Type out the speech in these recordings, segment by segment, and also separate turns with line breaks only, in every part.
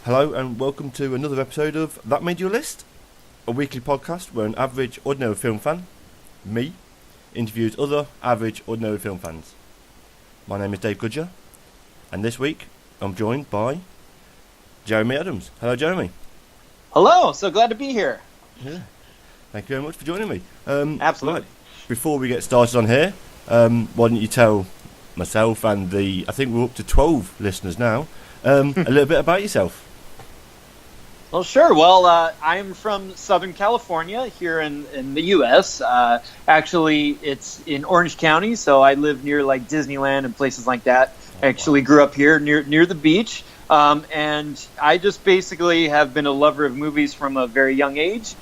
Hello and welcome to another episode of That Made Your List, a weekly podcast where an average, ordinary film fan, me, interviews other average, ordinary film fans. My name is Dave Goodger, and this week I'm joined by Jeremy Adams. Hello, Jeremy.
Hello, so glad to be here.
Yeah, thank you very much for joining me.
Absolutely.
Right, before we get started on here, why don't you tell myself and I think we're up to 12 listeners now, a little bit about yourself.
Well, sure. Well, I'm from Southern California here in the U.S. Actually, it's in Orange County, so I live near like Disneyland and places like that. I actually grew up here near the beach, and I just basically have been a lover of movies from a very young age.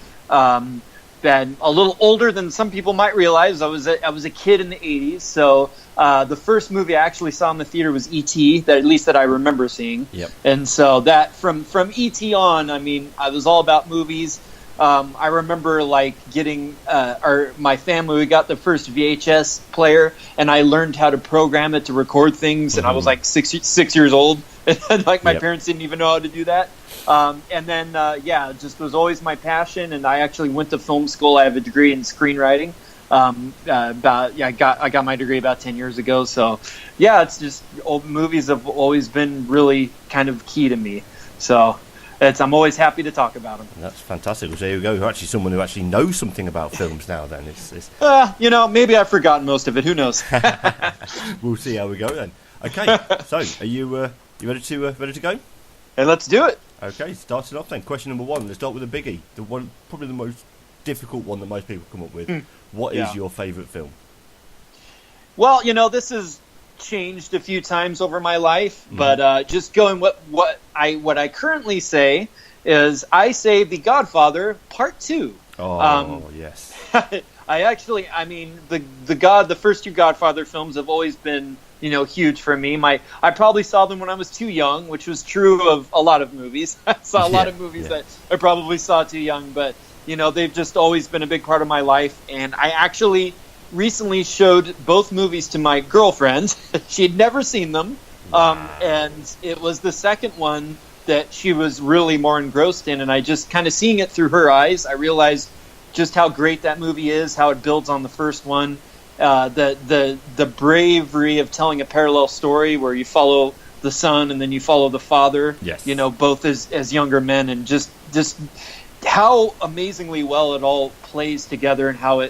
Been a little older than some people might realize. I was a kid in the 80s, so the first movie I actually saw in the theater was E.T., that I remember seeing.
Yep.
And so that from E.T. on, I mean, I was all about movies. I remember like getting my family, we got the first VHS player, and I learned how to program it to record things, and I was like six years old, and like my parents didn't even know how to do that. And then, it just was always my passion, and I actually went to film school. I have a degree in screenwriting. I got my degree about 10 years ago. So, yeah, it's just movies have always been really kind of key to me. So, I'm always happy to talk about them.
That's fantastic. So there you go. You're actually someone who actually knows something about films now. Then
maybe I've forgotten most of it. Who knows?
We'll see how we go then. Okay. So, are you ready to go?
Hey, let's do it.
Okay, starting off then. Question number one. Let's start with a biggie. The one, probably the most difficult one that most people come up with. What is your favourite film?
Well, this has changed a few times over my life, but just going what I currently say is I say The Godfather Part 2.
Oh, yes.
The first two Godfather films have always been huge for me. I probably saw them when I was too young, which was true of a lot of movies. I saw a lot of movies that I probably saw too young, but they've just always been a big part of my life. And I actually recently showed both movies to my girlfriend. She'd never seen them, and it was the second one that she was really more engrossed in. And I just kind of seeing it through her eyes, I realized just how great that movie is, how it builds on the first one. The bravery of telling a parallel story where you follow the son and then you follow the father, both as younger men, and just how amazingly well it all plays together, and how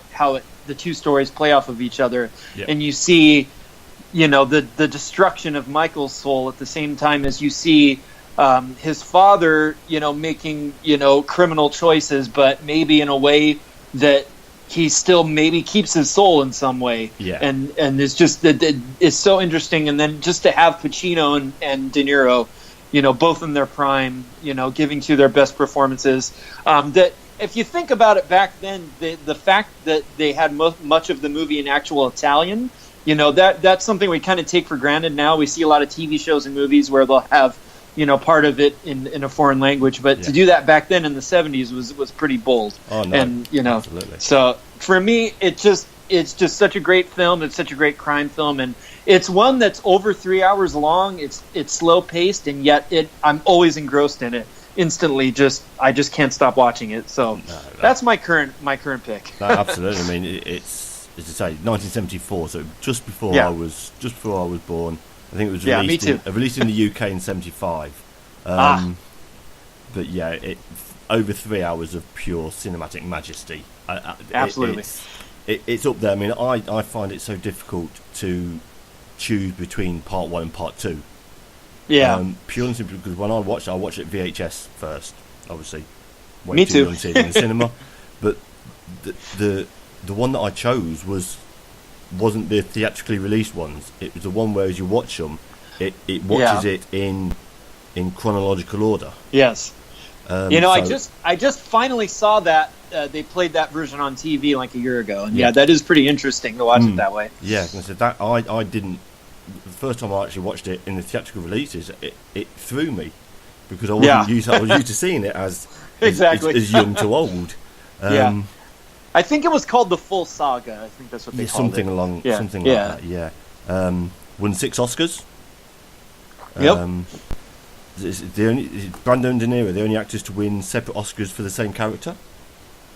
the two stories play off of each other. And you see the destruction of Michael's soul at the same time as you see his father making criminal choices, but maybe in a way that he still maybe keeps his soul in some way. And it's just it's so interesting. And then just to have Pacino and De Niro, both in their prime, giving to their best performances. That if you think about it back then, the fact that they had much of the movie in actual Italian, that's something we kind of take for granted now. We see a lot of TV shows and movies where they'll have part of it in a foreign language, but to do that back then in the 70s was pretty bold.
Oh, no.
And
Absolutely.
So for me, it's just such a great film. It's such a great crime film, and it's one that's over 3 hours long. It's slow paced, and yet I'm always engrossed in it instantly. I just can't stop watching it. So that's my current pick.
No, absolutely. I mean, it's as I say, 1974, so just before I was born. I think it was released in the UK in 75. But over 3 hours of pure cinematic majesty.
Absolutely.
It's up there. I mean, I find it so difficult to choose between part 1 and part 2. Purely simply because when I watched it VHS first, obviously.
Me too.
Young to see it in the cinema. But the one that I chose wasn't the theatrically released ones. It was the one where as you watch them, it watches it in chronological order.
Yes. I just finally saw that they played that version on TV like a year ago, and that is pretty interesting to watch it that way.
Yeah, and so that I didn't. The first time I actually watched it in the theatrical releases, it threw me because I wasn't used. I was used to seeing it as young to old.
I think it was called the full saga. I think that's what they called it.
Something like that. Yeah. Won 6 Oscars. Brando and De Niro, the only actors to win separate Oscars for the same character.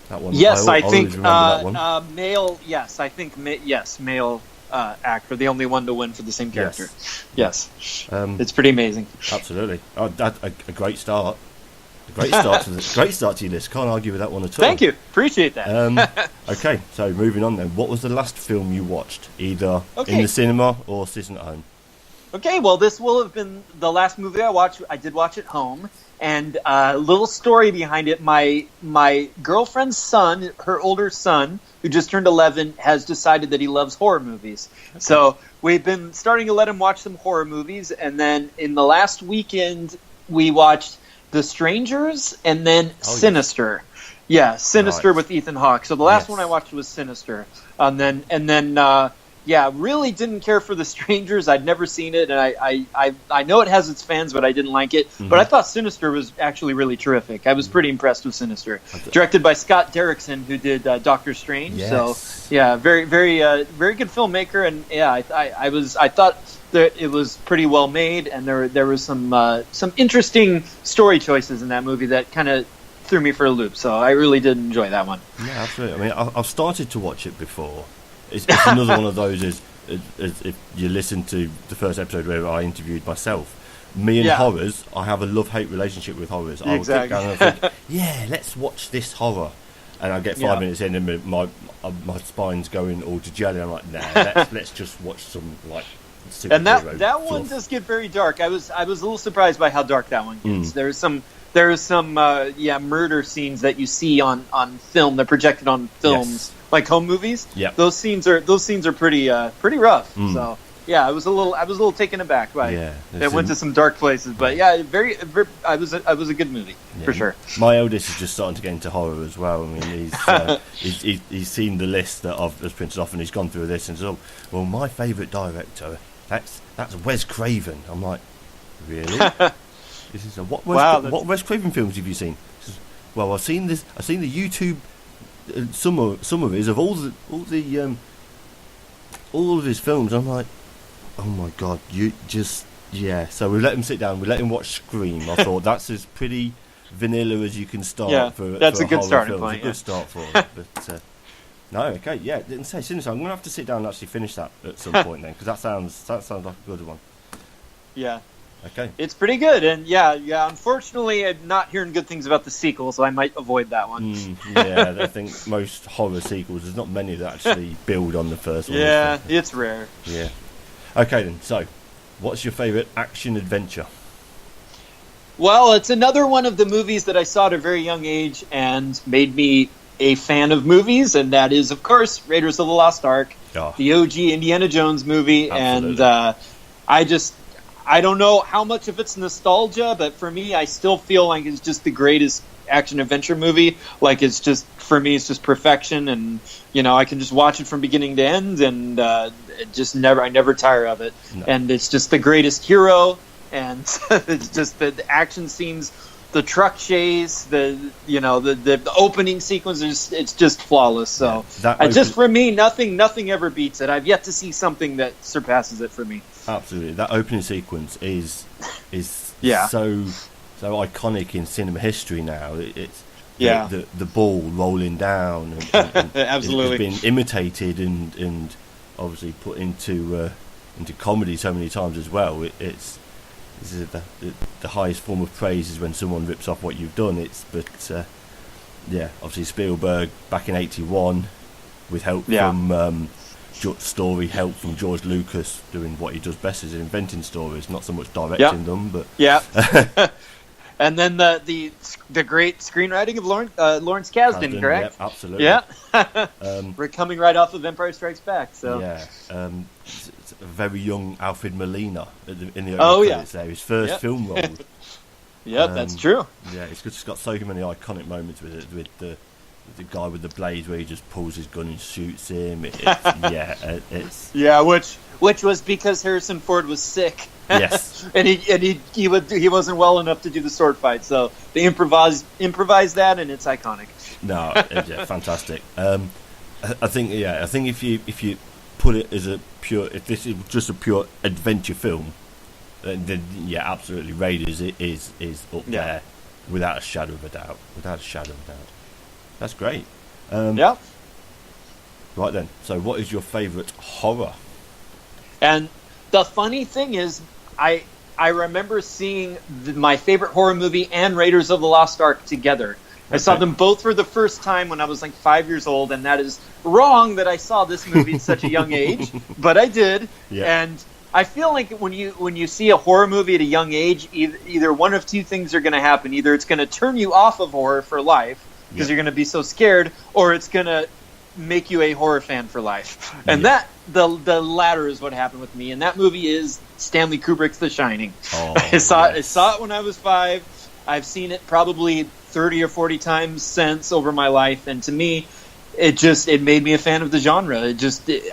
That one.
Yes, I
always
think
remember that one.
male. Yes, I think male actor, the only one to win for the same character. Yes, it's pretty amazing.
Absolutely, a great start. Great start to your list. Can't argue with that one at all.
Thank you. Appreciate that.
Okay, so moving on then. What was the last film you watched, either in the cinema or sitting at home?
Okay, well, this will have been the last movie I watched. I did watch at home, and a little story behind it. My girlfriend's son, her older son, who just turned 11, has decided that he loves horror movies. Okay. So we've been starting to let him watch some horror movies, and then in the last weekend, we watched The Strangers, and then Sinister. Yeah, Sinister with Ethan Hawke. So the last one I watched was Sinister. And then really didn't care for The Strangers. I'd never seen it, and I know it has its fans, but I didn't like it. Mm-hmm. But I thought Sinister was actually really terrific. I was pretty impressed with Sinister. Directed by Scott Derrickson, who did Doctor Strange. Yes. So yeah, very very good filmmaker, and yeah, I thought that it was pretty well made, and there was some interesting story choices in that movie that kind of threw me for a loop. So I really did enjoy that one.
Yeah, absolutely. I mean, I've started to watch it before. It's another one of those. As if you listen to the first episode where I interviewed myself, me and horrors, I have a love-hate relationship with horrors. I will sit down and think, let's watch this horror, and I get 5 minutes in, and my spine's going all to jelly. I'm like, nah, let's just watch some like.
And that one does get very dark. I was a little surprised by how dark that one gets. There's some murder scenes that you see on film. They're projected on films like home movies. Yeah, those scenes are pretty rough. So yeah, I was a little taken aback by it. Went to some dark places, but very I was a good movie for sure.
My eldest is just starting to get into horror as well. I mean, he's seen the list that I've just printed off, and he's gone through this and said, well, my favourite director. That's Wes Craven. I'm like, really? This is what Wes Craven films have you seen? Says, well, I've seen the YouTube summaries of all of his films. I'm like, oh my god, you just So we let him sit down. We let him watch Scream. I thought that's as pretty vanilla as you can start.
That's a good starting point.
It's a good start for it. But no, okay, didn't say Sinister. I'm gonna have to sit down and actually finish that at some point then, because that sounds like a good one.
Yeah.
Okay.
It's pretty good, and unfortunately, I'm not hearing good things about the sequel, so I might avoid that one.
I think most horror sequels, there's not many that actually build on the first one.
Yeah, it's rare.
Yeah. Okay then. So, what's your favourite action adventure?
Well, it's another one of the movies that I saw at a very young age and made me a fan of movies, and that is, of course, Raiders of the Lost Ark, the OG Indiana Jones movie. Absolutely. And I don't know how much of it's nostalgia, but for me, I still feel like it's just the greatest action-adventure movie. Like, it's just, for me, it's just perfection, and, I can just watch it from beginning to end, and I never tire of it. No. And it's just the greatest hero, and it's just the action scenes, the truck chase, the opening sequence, it's just flawless. So for me, nothing ever beats it. I've yet to see something that surpasses it for me.
Absolutely, that opening sequence is so iconic in cinema history now. It's the ball rolling down, and
absolutely,
it's been imitated and obviously put into comedy so many times as well. This is the highest form of praise is when someone rips off what you've done. Obviously Spielberg back in '81 with help from help from George Lucas doing what he does best is inventing stories, not so much directing them. But
and then the great screenwriting of Lawrence Kasdan, correct?
Yeah, absolutely.
Yeah, we're coming right off of Empire Strikes Back. So
it's a very young Alfred Molina in the opening credits there, his first film role.
That's true.
Yeah, it's got so many iconic moments with it, with the guy with the blade where he just pulls his gun and shoots him.
Which was because Harrison Ford was sick.
Yes,
and he wasn't well enough to do the sword fight, so they improvised that, and it's iconic.
No, fantastic. I think if you put it as if this is just a pure adventure film, Yeah, absolutely. Raiders is up there without a shadow of a doubt. That's great.
Yeah.
Right then. So, what is your favourite horror?
And the funny thing is, I remember seeing my favorite horror movie and Raiders of the Lost Ark together. I saw them both for the first time when I was like 5 years old, and that is wrong that I saw this movie at such a young age, but I did. Yeah. And I feel like when you see a horror movie at a young age, either one of two things are going to happen. Either it's going to turn you off of horror for life because you're going to be so scared, or it's going to make you a horror fan for life. And that the latter is what happened with me. And that movie is Stanley Kubrick's The Shining. I saw it when I was 5. I've seen it probably 30 or 40 times since over my life, and to me, it made me a fan of the genre.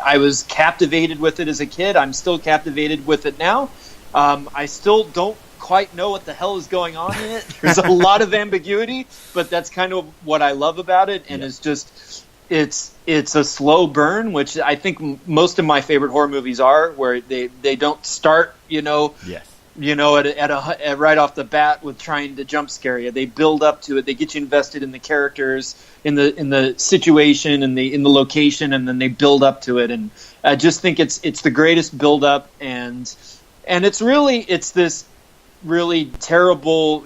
I was captivated with it as a kid. I'm still captivated with it now. I still don't quite know what the hell is going on in it. There's a lot of ambiguity, but that's kind of what I love about it, and it's a slow burn, which I think most of my favorite horror movies are, where they don't start, at right off the bat with trying to jump scare you. They build up to it. They get you invested in the characters, in the situation, in the location, and then they build up to it. And I just think it's the greatest build up, and it's this really terrible,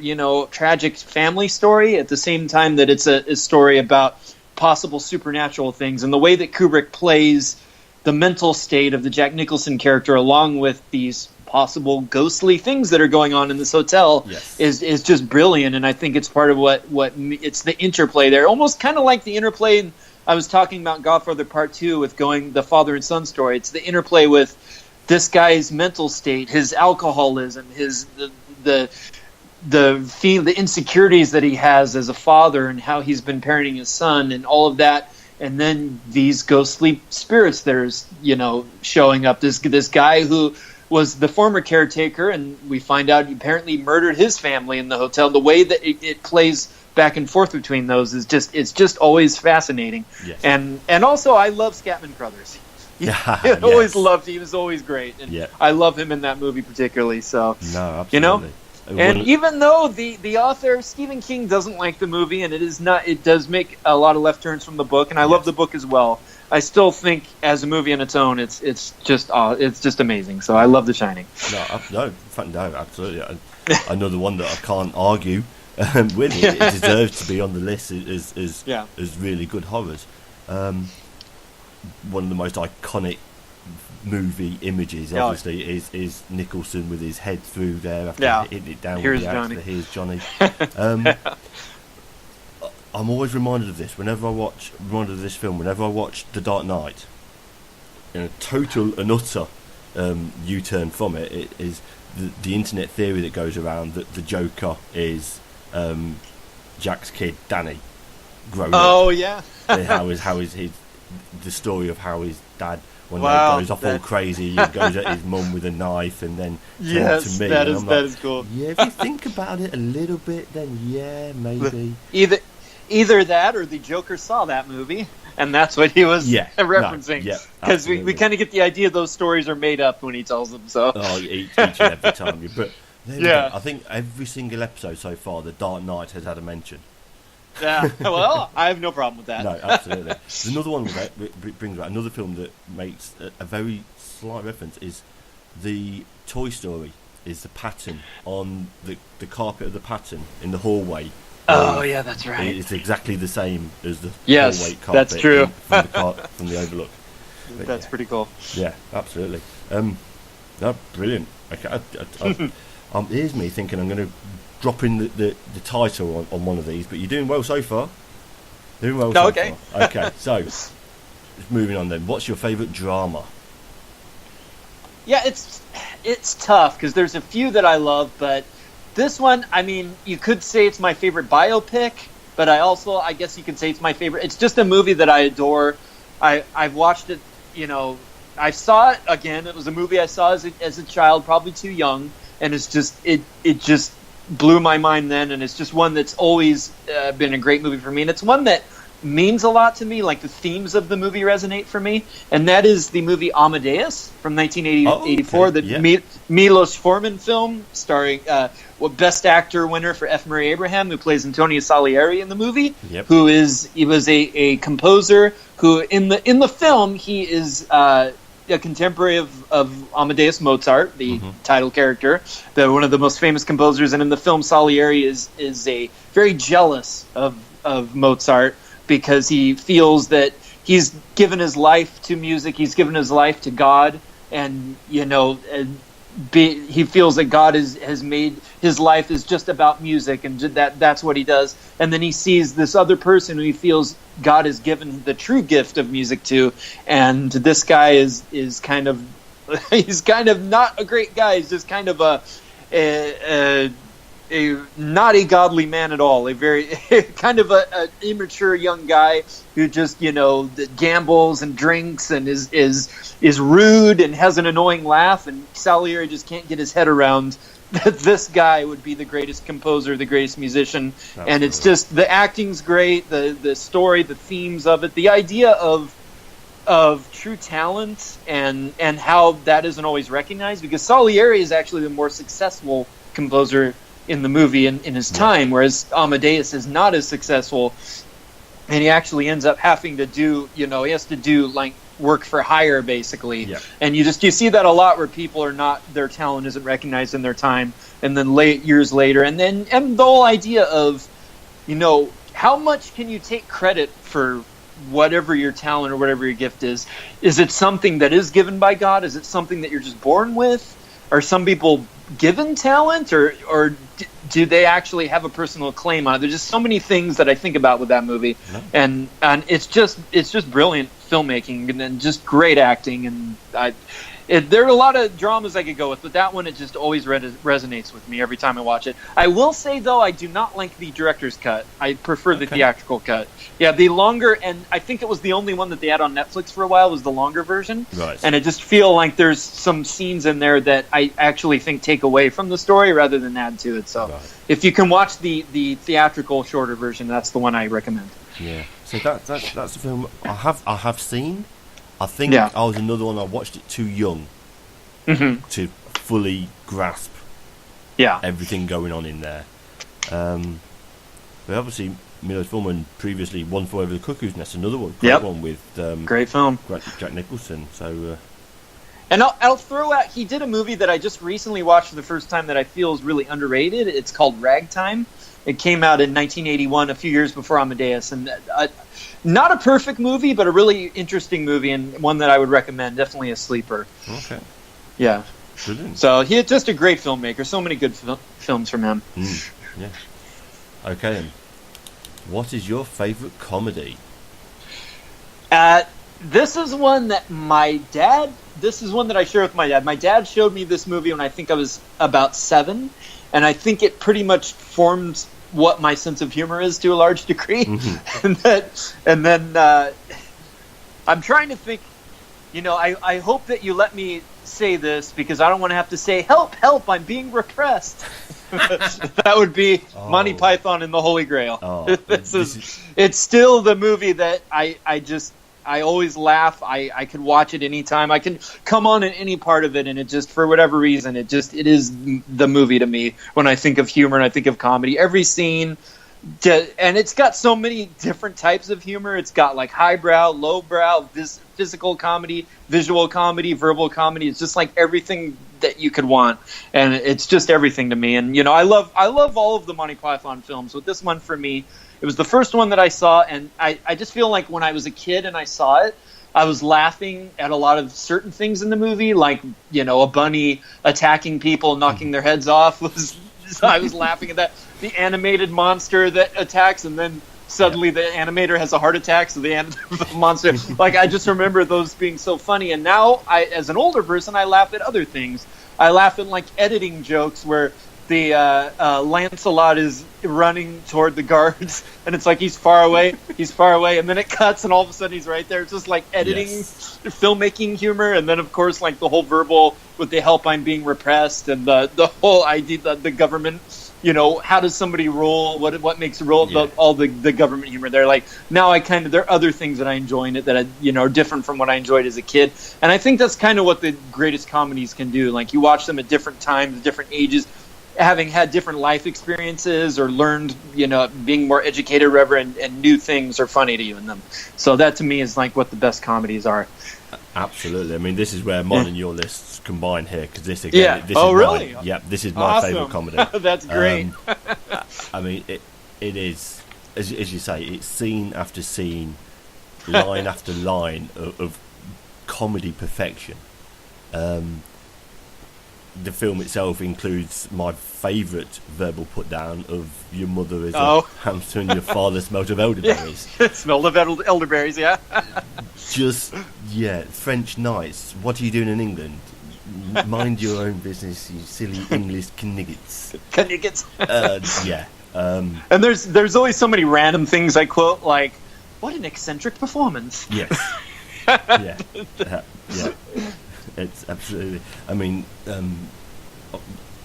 tragic family story at the same time that it's a story about possible supernatural things, and the way that Kubrick plays the mental state of the Jack Nicholson character along with these possible ghostly things that are going on in this hotel is just brilliant. And I think it's part of what it's the interplay there, almost kind of like the interplay I was talking about Godfather Part 2 with going the father and son story. It's the interplay with this guy's mental state, his alcoholism, the insecurities that he has as a father, and how he's been parenting his son, and all of that. And then these ghostly spirits that are, showing up. This guy who was the former caretaker, and we find out he apparently murdered his family in the hotel. The way that it plays back and forth between those is just always fascinating. Yes. And also I love Scatman Crothers. Always loved. He was always great, and I love him in that movie particularly. So
absolutely.
And even though the author Stephen King doesn't like the movie, and it does make a lot of left turns from the book, and I love the book as well, I still think as a movie on its own, it's just amazing. So I love The Shining.
No, absolutely. Another one that I can't argue with. It deserves to be on the list. Is really good horrors. One of the most iconic movie images, obviously, is Nicholson with his head through there after hitting it down. Here's Johnny. I'm always reminded of this whenever I watch The Dark Knight. Total and utter U-turn from it. It is the internet theory that goes around that the Joker is Jack's kid Danny growing up.
Oh yeah.
how is the story of how his dad goes off all crazy, he goes at his mum with a knife, and then turns to me.
That is cool.
Yeah, if you think about it a little bit, then maybe
either that or the Joker saw that movie, and that's what he was referencing. Because we kind of get the idea those stories are made up when he tells them. So
each and every time. But I think every single episode so far, The Dark Knight has had a mention.
Yeah, well, I have no problem with that.
No, absolutely. There's another one that brings back another film that makes a very slight reference is the Toy Story. Is the pattern on the carpet of the pattern in the hallway.
Oh yeah, that's right.
It's exactly the same as the hallway carpet.
That's true.
From the overlook. But
that's pretty cool.
Yeah, absolutely. Brilliant. Okay, here's me thinking I'm going to drop in the title on one of these, but you're doing well so far.
Okay.
Okay, so moving on then. What's your favourite drama?
Yeah, it's tough because there's a few that I love, but this one, I mean, you could say it's my favorite biopic, but I guess you could say it's my favorite. It's just a movie that I adore. I've watched it, I saw it again. It was a movie I saw as a child, probably too young, and it's just it just blew my mind then, and it's just one that's always been a great movie for me, and it's one that means a lot to me, like the themes of the movie resonate for me, and that is the movie Amadeus from 1984, the Milos Forman film starring Best Actor winner for F. Murray Abraham, who plays Antonio Salieri in the movie.
Yep.
He was a composer who in the film he is a contemporary of Amadeus Mozart, the title character, one of the most famous composers, and in the film Salieri is a very jealous of Mozart, because he feels that he's given his life to music, he's given his life to God, and he feels that God has made his life is just about music, and that's what he does. And then he sees this other person who he feels God has given the true gift of music to, and this guy is kind of he's kind of not a great guy. He's just kind of a not a godly man at all, a very kind of a immature young guy who just gambles and drinks and is rude and has an annoying laugh, and Salieri just can't get his head around that this guy would be the greatest composer, the greatest musician. Absolutely. And it's just, the acting's great, the story, the themes of it, the idea of true talent and how that isn't always recognized, because Salieri is actually the more successful composer in the movie in his time, whereas Amadeus is not as successful, and he actually ends up having to do, he has to do like work for hire basically. Yeah. And you see that a lot where people are not, their talent isn't recognized in their time, and then years later, and the whole idea of, how much can you take credit for whatever your talent or whatever your gift is? Is it something that is given by God? Is it something that you're just born with? Are some people given talent, or do they actually have a personal claim on it? There's just so many things that I think about with that movie, and it's just brilliant filmmaking and just great acting, and there are a lot of dramas I could go with, but that one, it just always resonates with me every time I watch it. I will say, though, I do not like the director's cut. I prefer the theatrical cut. Yeah, the longer, and I think it was the only one that they had on Netflix for a while, was the longer version. Right. And I just feel like there's some scenes in there that I actually think take away from the story rather than add to it. So if you can watch the theatrical shorter version, that's the one I recommend.
Yeah. So that's the film I have seen. I think I was another one. I watched it too young to fully grasp everything going on in there. But obviously, Milos Forman previously One Flew Over the Cuckoo's Nest, another one, great one with
great film,
Jack Nicholson. So,
and I'll throw out, he did a movie that I just recently watched for the first time that I feel is really underrated. It's called Ragtime. It came out in 1981, a few years before Amadeus, and not a perfect movie, but a really interesting movie, and one that I would recommend. Definitely a sleeper.
Okay.
Yeah.
Brilliant.
So he's just a great filmmaker. So many good films from him.
Yeah. Okay, then. What is your favourite comedy?
This is one that this is one that I share with my dad. My dad showed me this movie when I think I was about 7, and I think it pretty much formed what my sense of humor is to a large degree. and then I'm trying to think, I hope that you let me say this, because I don't want to have to say, help, I'm being repressed. That would be Monty Python and the Holy Grail. It's still the movie that I always laugh. I could watch it anytime. I can come on in any part of it, and it just, for whatever reason, it is the movie to me when I think of humor and I think of comedy. Every scene, and it's got so many different types of humor. It's got like highbrow, lowbrow, physical comedy, visual comedy, verbal comedy. It's just like everything that you could want, and it's just everything to me. And I love all of the Monty Python films, but this one for me, it was the first one that I saw, and I just feel like when I was a kid and I saw it, I was laughing at a lot of certain things in the movie, like, a bunny attacking people, knocking their heads off. I was laughing at that. The animated monster that attacks, and then suddenly the animator has a heart attack, so the monster... Like, I just remember those being so funny, and now, as an older person, I laugh at other things. I laugh at, like, editing jokes where Lancelot is running toward the guards, and it's like he's far away, and then it cuts, and all of a sudden he's right there. It's just like editing, filmmaking humor, and then of course like the whole verbal with the help I'm being repressed, and the whole idea that the government, how does somebody rule? What makes a rule? All the government humor there. Like now there are other things that I enjoy in it that are different from what I enjoyed as a kid, and I think that's kind of what the greatest comedies can do. Like you watch them at different times, different ages, having had different life experiences or learned, being more educated, reverent, and new things are funny to you in them. So that to me is like what the best comedies are.
Absolutely. I mean, this is where mine and your lists combine here, because this again. This is
really?
This is my favourite comedy.
That's great.
I mean, it is as you say, it's scene after scene, line after line of comedy perfection. The film itself includes my favourite verbal put down of your mother is a hamster and your father smelt of elderberries.
Smelled of elderberries, yeah.
French nights. What are you doing in England? Mind your own business, you silly English kniggets.
And there's always so many random things I quote, like, what an eccentric performance.
Yes. It's absolutely. I mean,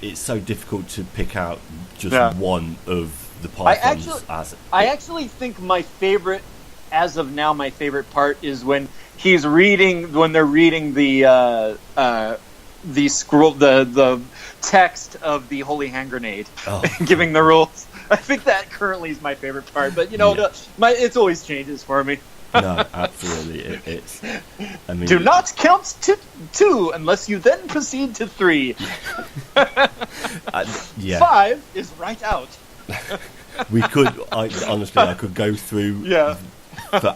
it's so difficult to pick out just one of the Pythons.
I actually think my favorite, as of now, my favorite part is when they're reading the scroll, the text of the Holy Hand Grenade, giving the rules. I think that currently is my favorite part, but it always changes for me.
No, absolutely. I mean,
do not count to 2 unless you then proceed to 3. 5 is right out.
We could. I could go through for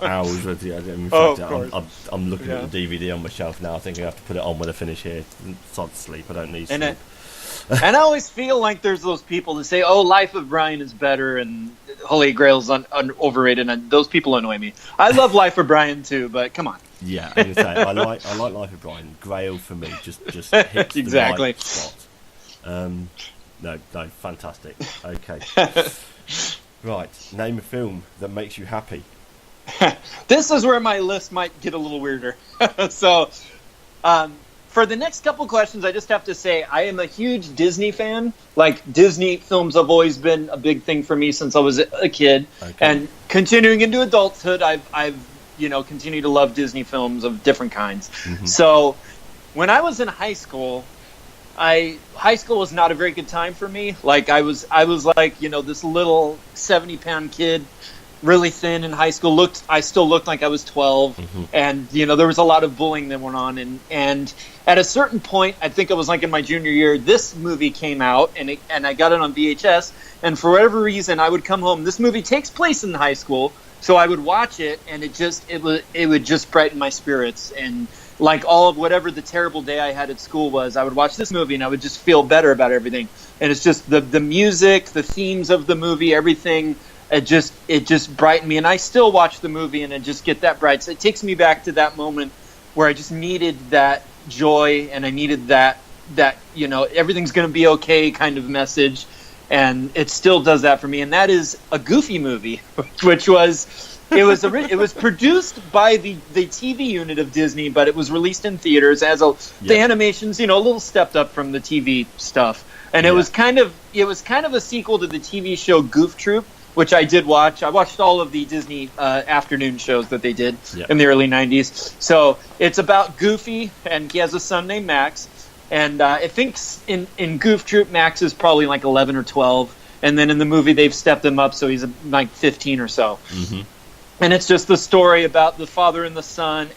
hours. In fact, I'm looking at the DVD on my shelf now. I think I have to put it on when I finish here. Sod sleep. I don't need sleep.
And I always feel like there's those people that say, "Oh, Life of Brian is better," and Holy Grail's overrated, and those people annoy me. I love Life of Brian too, but come on.
Yeah, I'm gonna say I like Life of Brian. Grail for me just hits
exactly
the right spot. No, fantastic. Okay, right. Name a film that makes you happy.
This is where my list might get a little weirder. So, for the next couple questions, I just have to say I am a huge Disney fan. Like, Disney films have always been a big thing for me since I was a kid. Okay. And continuing into adulthood, I've continued to love Disney films of different kinds. Mm-hmm. So when I was in high school, high school was not a very good time for me. Like, I was like, this little 70-pound kid, really thin in high school. I still looked like I was 12, mm-hmm. and there was a lot of bullying that went on. And at a certain point, I think it was like in my junior year, this movie came out, and I got it on VHS. And for whatever reason, I would come home. This movie takes place in high school, so I would watch it, and it would just brighten my spirits. And like all of whatever the terrible day I had at school was, I would watch this movie, and I would just feel better about everything. And it's just the music, the themes of the movie, everything. It just brightened me, and I still watch the movie, and I just get that bright. So it takes me back to that moment where I just needed that joy, and I needed that everything's going to be okay kind of message, and it still does that for me. And that is a Goofy movie, which was produced by the TV unit of Disney, but it was released in theaters as the animations, a little stepped up from the TV stuff, and it was kind of a sequel to the TV show Goof Troop, which I did watch. I watched all of the Disney afternoon shows that they did in the early 90s. So it's about Goofy, and he has a son named Max. And I think in Goof Troop, Max is probably like 11 or 12. And then in the movie, they've stepped him up, so he's like 15 or so. Mm-hmm. And it's just the story about the father and the son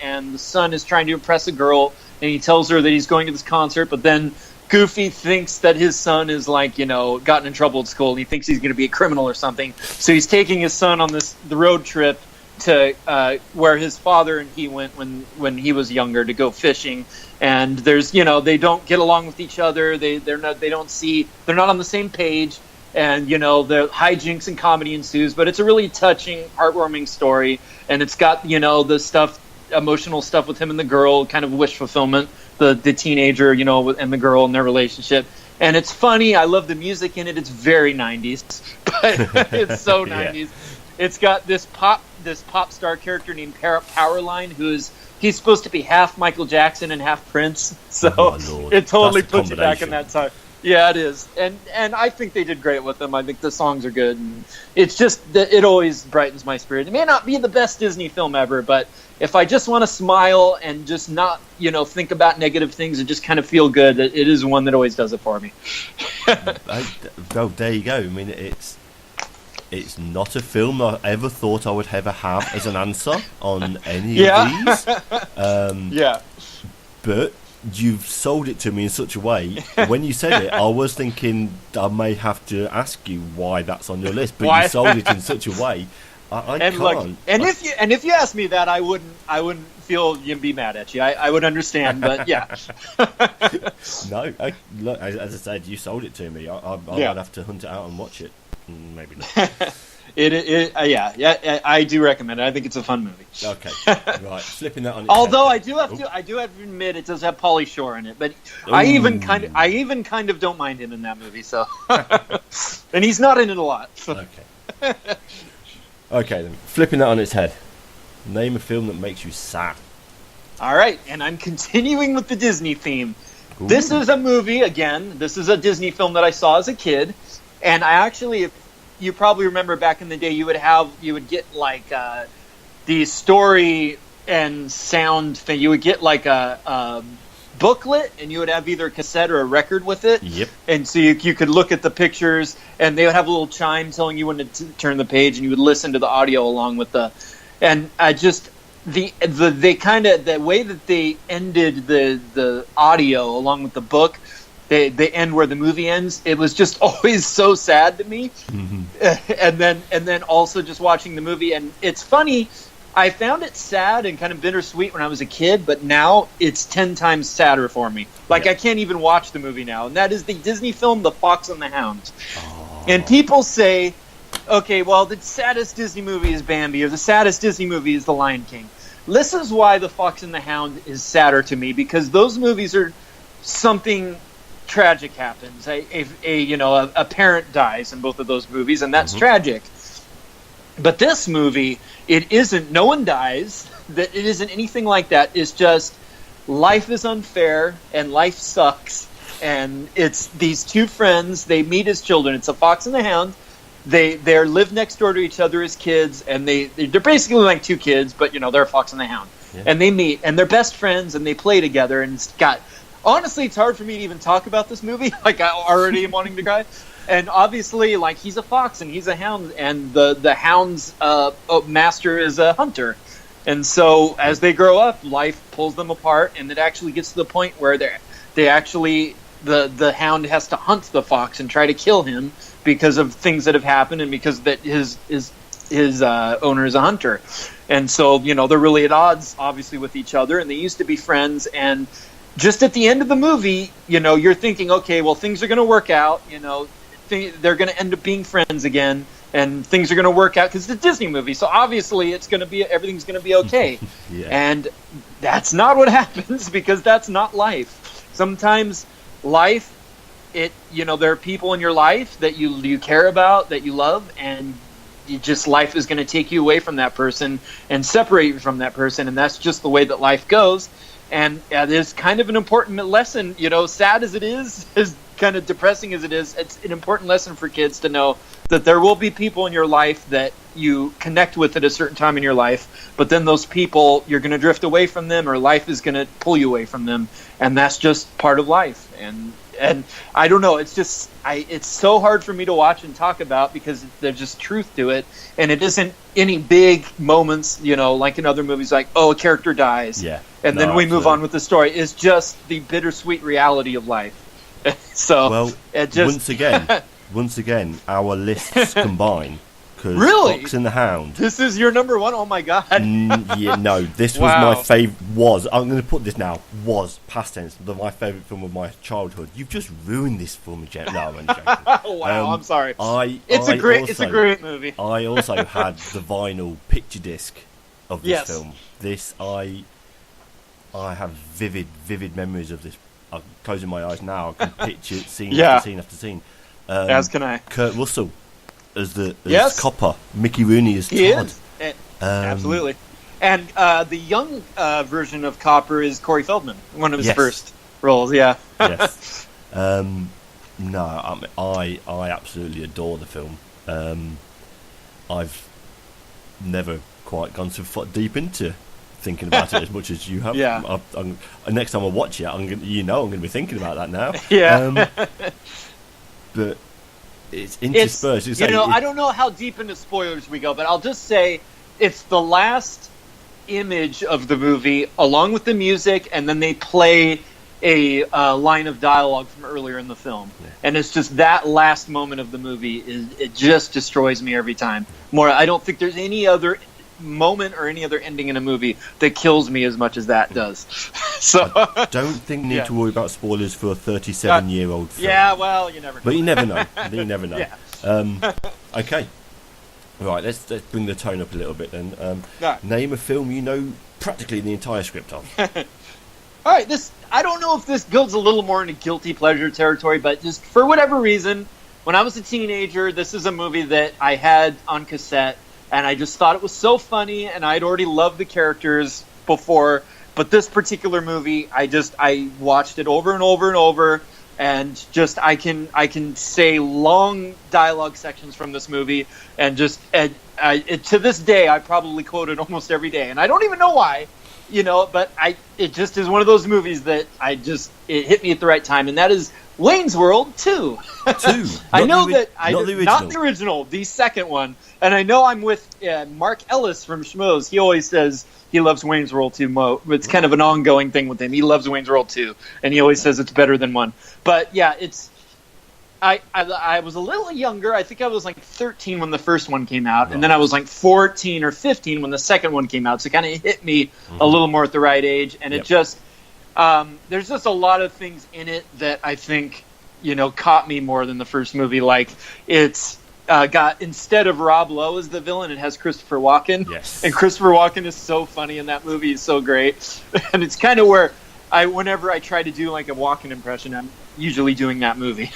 is trying to impress a girl, and he tells her that he's going to this concert, but then Goofy thinks that his son is gotten in trouble at school, and he thinks he's going to be a criminal or something. So he's taking his son on the road trip to where his father and he went when he was younger to go fishing. And there's they don't get along with each other. They're not on the same page. And the hijinks and comedy ensues. But it's a really touching, heartwarming story, and it's got the emotional stuff with him and the girl, kind of wish fulfillment. The teenager, and the girl and their relationship. and it's funny. I love the music in it. It's very 90s, but it's so 90s. It's got this pop star character named Powerline, he's supposed to be half Michael Jackson and half Prince. So it totally puts you back in that time. Yeah, it is, and I think they did great with them. I think the songs are good, and it's just that it always brightens my spirit. It may not be the best Disney film ever, but if I just want to smile and just not, think about negative things and just kind of feel good, it is one that always does it for me.
Well, there you go. I mean, it's not a film I ever thought I would ever have as an answer on any of these. But you've sold it to me in such a way. When you said it, I was thinking I may have to ask you why that's on your list. But you sold it in such a way. I can't.
Look, if you asked me that, I wouldn't feel you'd be mad at you. I would understand, but yeah.
No, look, as I said, you sold it to me. I might have to hunt it out and watch it. Maybe not. I do recommend it. I think it's a fun movie. Okay, right. Flipping that on.
Although I do have to admit it does have Pauly Shore in it, but I even kind of don't mind him in that movie. So, and he's not in it a lot. So.
Okay. Okay, then flipping that on its head. Name a film that makes you sad.
All right, and I'm continuing with the Disney theme.
Ooh.
This is a movie again. This is a Disney film that I saw as a kid. And I actually, if you probably remember back in the day, you would get like the story and sound thing. You would get like a booklet, and you would have either a cassette or a record with it.
Yep.
And so you could look at the pictures, and they would have a little chime telling you when to turn the page, and you would listen to the audio along with the. And I just the way that they ended the audio along with the book. They end where the movie ends. It was just always so sad to me. Mm-hmm. And then also just watching the movie. And it's funny, I found it sad and kind of bittersweet when I was a kid, but now it's 10 times sadder for me. Like, I can't even watch the movie now. And that is the Disney film, The Fox and the Hound. Oh. And people say, okay, well, the saddest Disney movie is Bambi, or the saddest Disney movie is The Lion King. This is why The Fox and the Hound is sadder to me, because those movies are something tragic happens. A parent dies in both of those movies, and that's tragic. But this movie, it isn't. No one dies. That it isn't anything like that. It's just life is unfair and life sucks. And it's these two friends. They meet as children. It's a fox and a hound. They live next door to each other as kids, and they're basically like two kids, but they're a fox and a hound. Yeah. And they meet, and they're best friends, and they play together. And it's got. Honestly, it's hard for me to even talk about this movie. Like, I already am wanting to cry. And obviously, like, he's a fox and he's a hound, and the hound's master is a hunter. And so, as they grow up, life pulls them apart, and it actually gets to the point where the hound has to hunt the fox and try to kill him because of things that have happened, and because that his owner is a hunter. And so, they're really at odds, obviously, with each other, and they used to be friends. And just at the end of the movie, you're thinking, okay, well, things are going to work out. They're going to end up being friends again, and things are going to work out because it's a Disney movie. So obviously, everything's going to be okay. Yeah. And that's not what happens, because that's not life. Sometimes life, there are people in your life that you care about, that you love, and life is going to take you away from that person and separate you from that person, and that's just the way that life goes. And there's kind of an important lesson, sad as it is, as kind of depressing as it is, it's an important lesson for kids to know that there will be people in your life that you connect with at a certain time in your life, but then those people, you're going to drift away from them, or life is going to pull you away from them, and that's just part of life. And I don't know, it's so hard for me to watch and talk about, because there's just truth to it, and it isn't any big moments, like in other movies, like, oh, a character dies, and then we move on with the story. It's just the bittersweet reality of life. So,
well, once again, our lists combine.
Really?
Fox and the Hound.
This is your number one? Oh my god.
This was my favourite. I'm going to put this now. Was past tense. My favourite film of my childhood. You've just ruined this for me, Jen. No, I'm joking.
Wow, I'm sorry. It's a great movie.
I also had the vinyl picture disc of this film. I have vivid memories of this. I'm closing my eyes now. I can picture scene
Yeah.
after scene after scene.
As can I.
Kurt Russell as the
Yes.
Copper. Mickey Rooney as
He
Todd.
is. Absolutely. And the young version of Copper is Corey Feldman, one of his
Yes.
first roles. Yeah.
Yes. No, I absolutely adore the film. I've never quite gone so deep into thinking about it as much as you have.
Yeah.
Next time I watch it, I'm going to be thinking about that now.
Yeah.
But it's interspersed.
I don't know how deep into spoilers we go, but I'll just say it's the last image of the movie along with the music, and then they play a line of dialogue from earlier in the film. Yeah. And it's just that last moment of the movie it just destroys me every time. I don't think there's any other moment or any other ending in a movie that kills me as much as that does. So
I don't think you need to worry about spoilers for a 37-year-old film.
Yeah, well, you never know.
But you never know. You never know.
Yeah.
Okay. Right, let's bring the tone up a little bit then.
Right.
Name a film you know practically the entire script of.
All right, I don't know if this goes a little more into guilty pleasure territory, but just for whatever reason, when I was a teenager, this is a movie that I had on cassette, and I just thought it was so funny, and I'd already loved the characters before, but this particular movie, I watched it over and over and over, and just I can say long dialogue sections from this movie, and just to this day, I probably quote it almost every day, and I don't even know why. But it just is one of those movies that it hit me at the right time, and that is Wayne's World 2. I know not the original, the second one, and I know I'm with Mark Ellis from Schmoes. He always says he loves Wayne's World 2. It's kind of an ongoing thing with him. He loves Wayne's World 2, and he always says it's better than 1. But yeah, I was a little younger. I think I was like 13 when the first one came out, and then I was like 14 or 15 when the second one came out. So it kind of hit me a little more at the right age, and it just there's just a lot of things in it that I think caught me more than the first movie. Like it's got, instead of Rob Lowe as the villain, it has Christopher Walken.
Yes,
and Christopher Walken is so funny in that movie. He's so great, and it's kind of where whenever I try to do like a Walken impression, I'm usually doing that movie.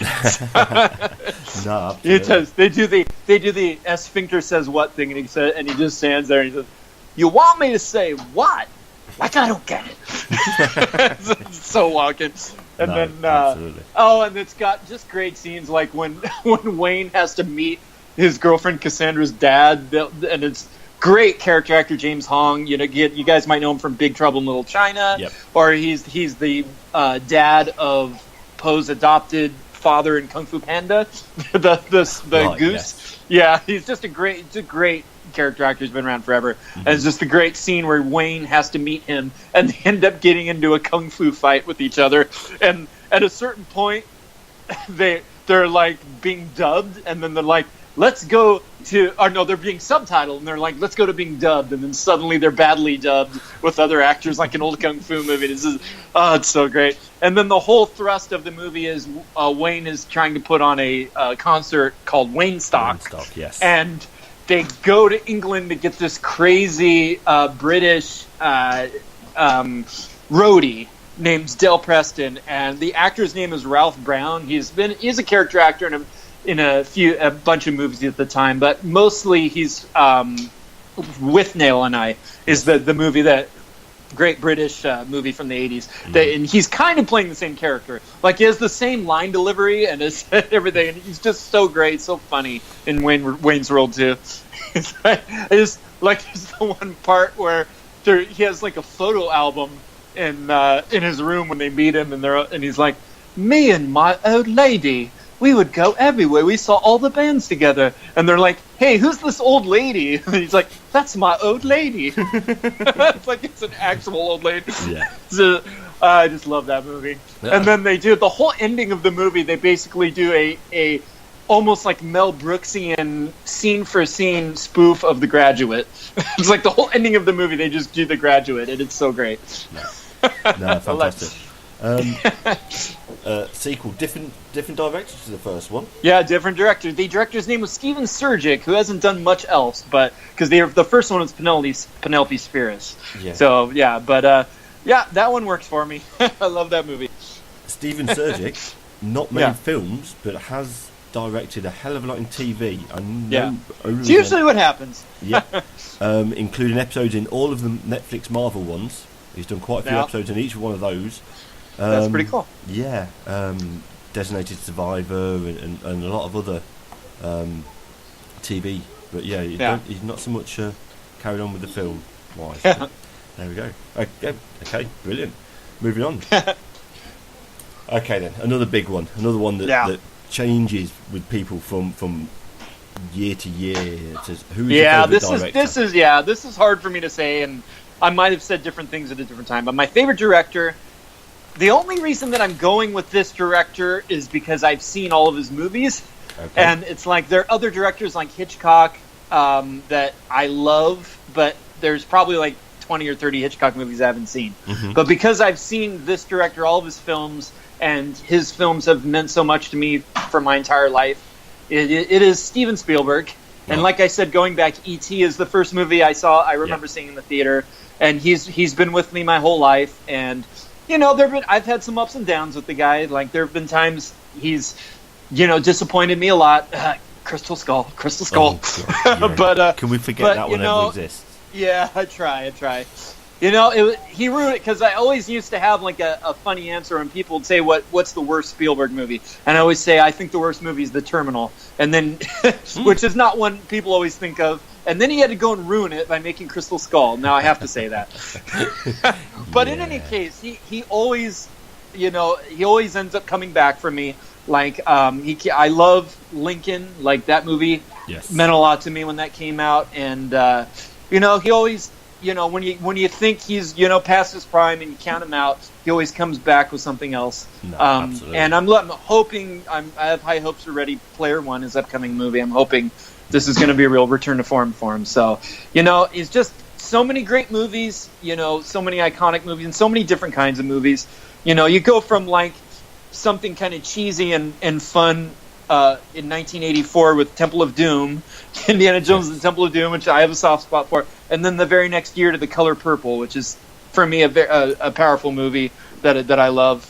No,
it does. They do the Sphincter says what thing, and he just stands there and he says, "You want me to say what? Like I don't get it." It's so Walken. And and it's got just great scenes like when Wayne has to meet his girlfriend Cassandra's dad, and it's great character actor James Hong. You guys might know him from Big Trouble in Little China, or he's the dad of Poe's adopted father in Kung Fu Panda, the goose.
Yes.
Yeah, he's just a great character actor. He's been around forever. Mm-hmm. And it's just a great scene where Wayne has to meet him, and they end up getting into a kung fu fight with each other. And at a certain point, they're like being dubbed, and then they're like, let's go to, or no, they're being subtitled, and they're like, let's go to being dubbed, and then suddenly they're badly dubbed with other actors like an old kung fu movie. It's so great. And then the whole thrust of the movie is Wayne is trying to put on a concert called Wayne Stock.
Yes.
And they go to England to get this crazy British roadie named Del Preston, and the actor's name is Ralph Brown. He's a character actor in a bunch of movies at the time, but mostly he's With Nail and I is the movie, that great British movie from the 80s. And he's kind of playing the same character. Like, he has the same line delivery and everything, and he's just so great, so funny in Wayne's World 2. It's the one part where he has like a photo album in his room when they meet him, and he's like, "Me and my old lady, we would go everywhere. We saw all the bands together." And they're like, "Hey, who's this old lady?" And he's like, "That's my old lady." It's like it's an actual old lady.
Yeah.
So, I just love that movie. Yeah. And then they do the whole ending of the movie. They basically do a almost like Mel Brooksian scene for scene spoof of The Graduate. It's like the whole ending of the movie. They just do The Graduate, and it's so great.
No, fantastic. Sequel, different director to the first one.
Yeah, different director. The director's name was Steven Surgic, who hasn't done much else, but because the first one was Penelope Spheris.
Yeah.
So yeah, but that one works for me. I love that movie.
Stephen Surjik, not many films, but has directed a hell of a lot in TV. I know.
It's usually what happens.
Yeah, including episodes in all of the Netflix Marvel ones. He's done quite a few episodes in each one of those.
That's pretty cool.
Yeah, Designated Survivor and a lot of other TV. But yeah, he's not so much carried on with the film wise. There we go. Okay, brilliant. Moving on. Okay then, another big one. Another one that changes with people from year to year. Who's your favorite director?
This is hard for me to say, and I might have said different things at a different time. But my favorite director, the only reason that I'm going with this director is because I've seen all of his movies, and it's like there are other directors like Hitchcock that I love, but there's probably like 20 or 30 Hitchcock movies I haven't seen. Mm-hmm. But because I've seen this director, all of his films, and his films have meant so much to me for my entire life, it is Steven Spielberg. And like I said, going back, E.T. is the first movie I saw. I remember seeing in the theater, and he's been with me my whole life. And I've had some ups and downs with the guy. Like there have been times he's disappointed me a lot. Crystal Skull.
Oh, but can we forget that one ever exists?
Yeah, I try. He ruined it because I always used to have like a funny answer when people would say, what's the worst Spielberg movie? And I always say, I think the worst movie is The Terminal. And then, which is not one people always think of. And then he had to go and ruin it by making Crystal Skull. Now I have to say that. But in any case, he always ends up coming back for me. Like, I love Lincoln. Like that movie meant a lot to me when that came out. And, he always, when you think he's, past his prime and you count him out, he always comes back with something else.
No, absolutely.
And I'm hoping, I have high hopes for Ready Player One, his upcoming movie. I'm hoping this is going to be a real return to form for him. So, it's just so many great movies, so many iconic movies and so many different kinds of movies. You go from like something kind of cheesy and fun in 1984 with Temple of Doom, Indiana Jones and the Temple of Doom, which I have a soft spot for, and then the very next year to The Color Purple, which is for me a powerful movie that I love.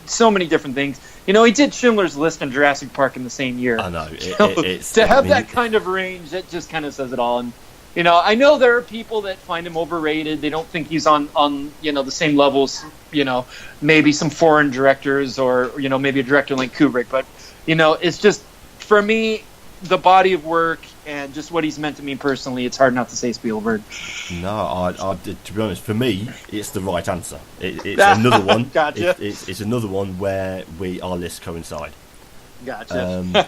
So many different things. He did Schindler's List and Jurassic Park in the same year.
I know.
That kind of range, that just kind of says it all. And I know there are people that find him overrated. They don't think he's on the same levels, maybe some foreign directors or maybe a director like Kubrick, but it's just, for me, the body of work and just what he's meant to me personally, it's hard not to say Spielberg.
No, to be honest, for me, it's the right answer. It's another one.
Gotcha.
It's another one where our lists coincide.
Gotcha.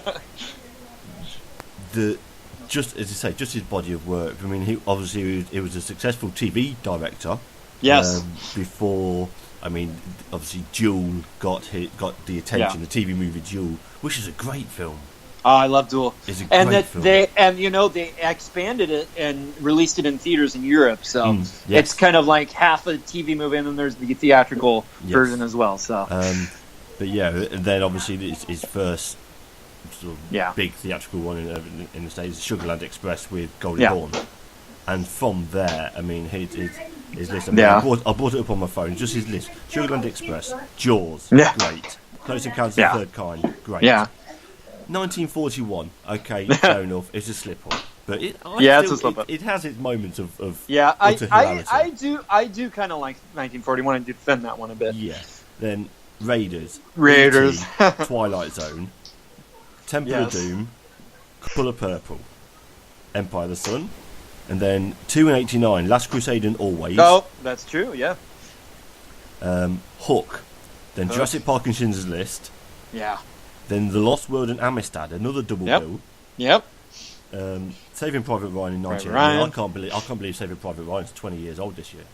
Just as you say, just his body of work. I mean, he was a successful TV director.
Yes.
Before, obviously, Duel got the attention. The TV movie Duel, which is a great film.
Oh, I love Duel.
It's a great film.
They expanded it and released it in theaters in Europe. So it's kind of like half a TV movie, and then there's the theatrical version as well. So,
but and then obviously his first sort of big theatrical one in the States, Sugarland Express with Golden Dawn, and from there, his list. I brought it up on my phone. Just his list: Sugarland Express, Jaws, great. Close Encounters of the Third Kind, great. 1941, okay, fair enough. It's a slip up, but it's a slip up. It has its moments of utter hilarity.
I do kind of like 1941. I do defend that one a bit.
Yeah. Then Raiders,
E.T.,
Twilight Zone, Temple of Doom, Colour Purple, Empire of the Sun, and then 2 and 89, Last Crusade and Always.
Oh, that's true, yeah.
Hook, then Jurassic Park and Schindler's List.
Yeah.
Then The Lost World and Amistad, another double bill.
Yep.
Saving Private Ryan in 1980. I can't believe Saving Private Ryan's 20 years old this year.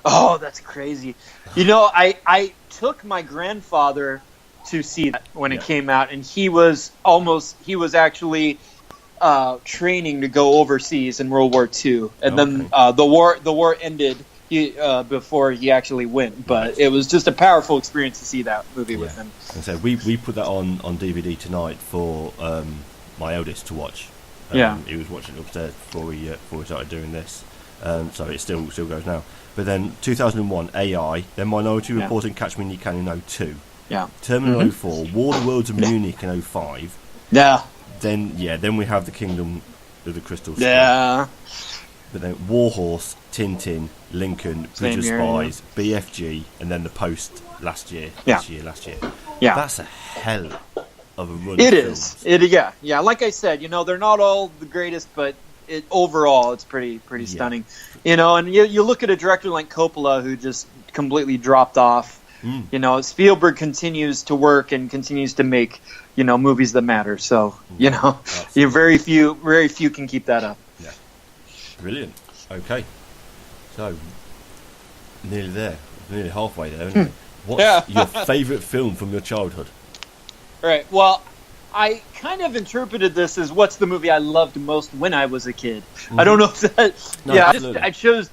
Oh, that's crazy. I took my grandfather to see that when it came out, and he was actually training to go overseas in World War II, and then the war ended before he actually went. But it was just a powerful experience to see that movie with him.
And so we put that on DVD tonight for my eldest to watch. He was watching it upstairs before we started doing this. So it still goes now. But then 2001, AI, then Minority Report and Catch Me When You Can in 02.
Yeah.
Terminator 04, War of the Worlds of Munich in 05.
Yeah.
Then we have the Kingdom of the Crystal Skull.
Yeah.
But then Warhorse, Tintin, Lincoln, Bridge of Spies, BFG, and then the Post last year.
Yeah.
Last year.
Yeah.
That's a hell of a run.
It is. Yeah. Like I said, they're not all the greatest, but overall, it's pretty stunning. And you look at a director like Coppola, who just completely dropped off. Spielberg continues to work and continues to make movies that matter. So very few can keep that up.
Yeah, brilliant. Okay, so nearly halfway there. Anyway. What's your favourite film from your childhood?
Right. Well, I kind of interpreted this as what's the movie I loved most when I was a kid. I don't know if that. No, I chose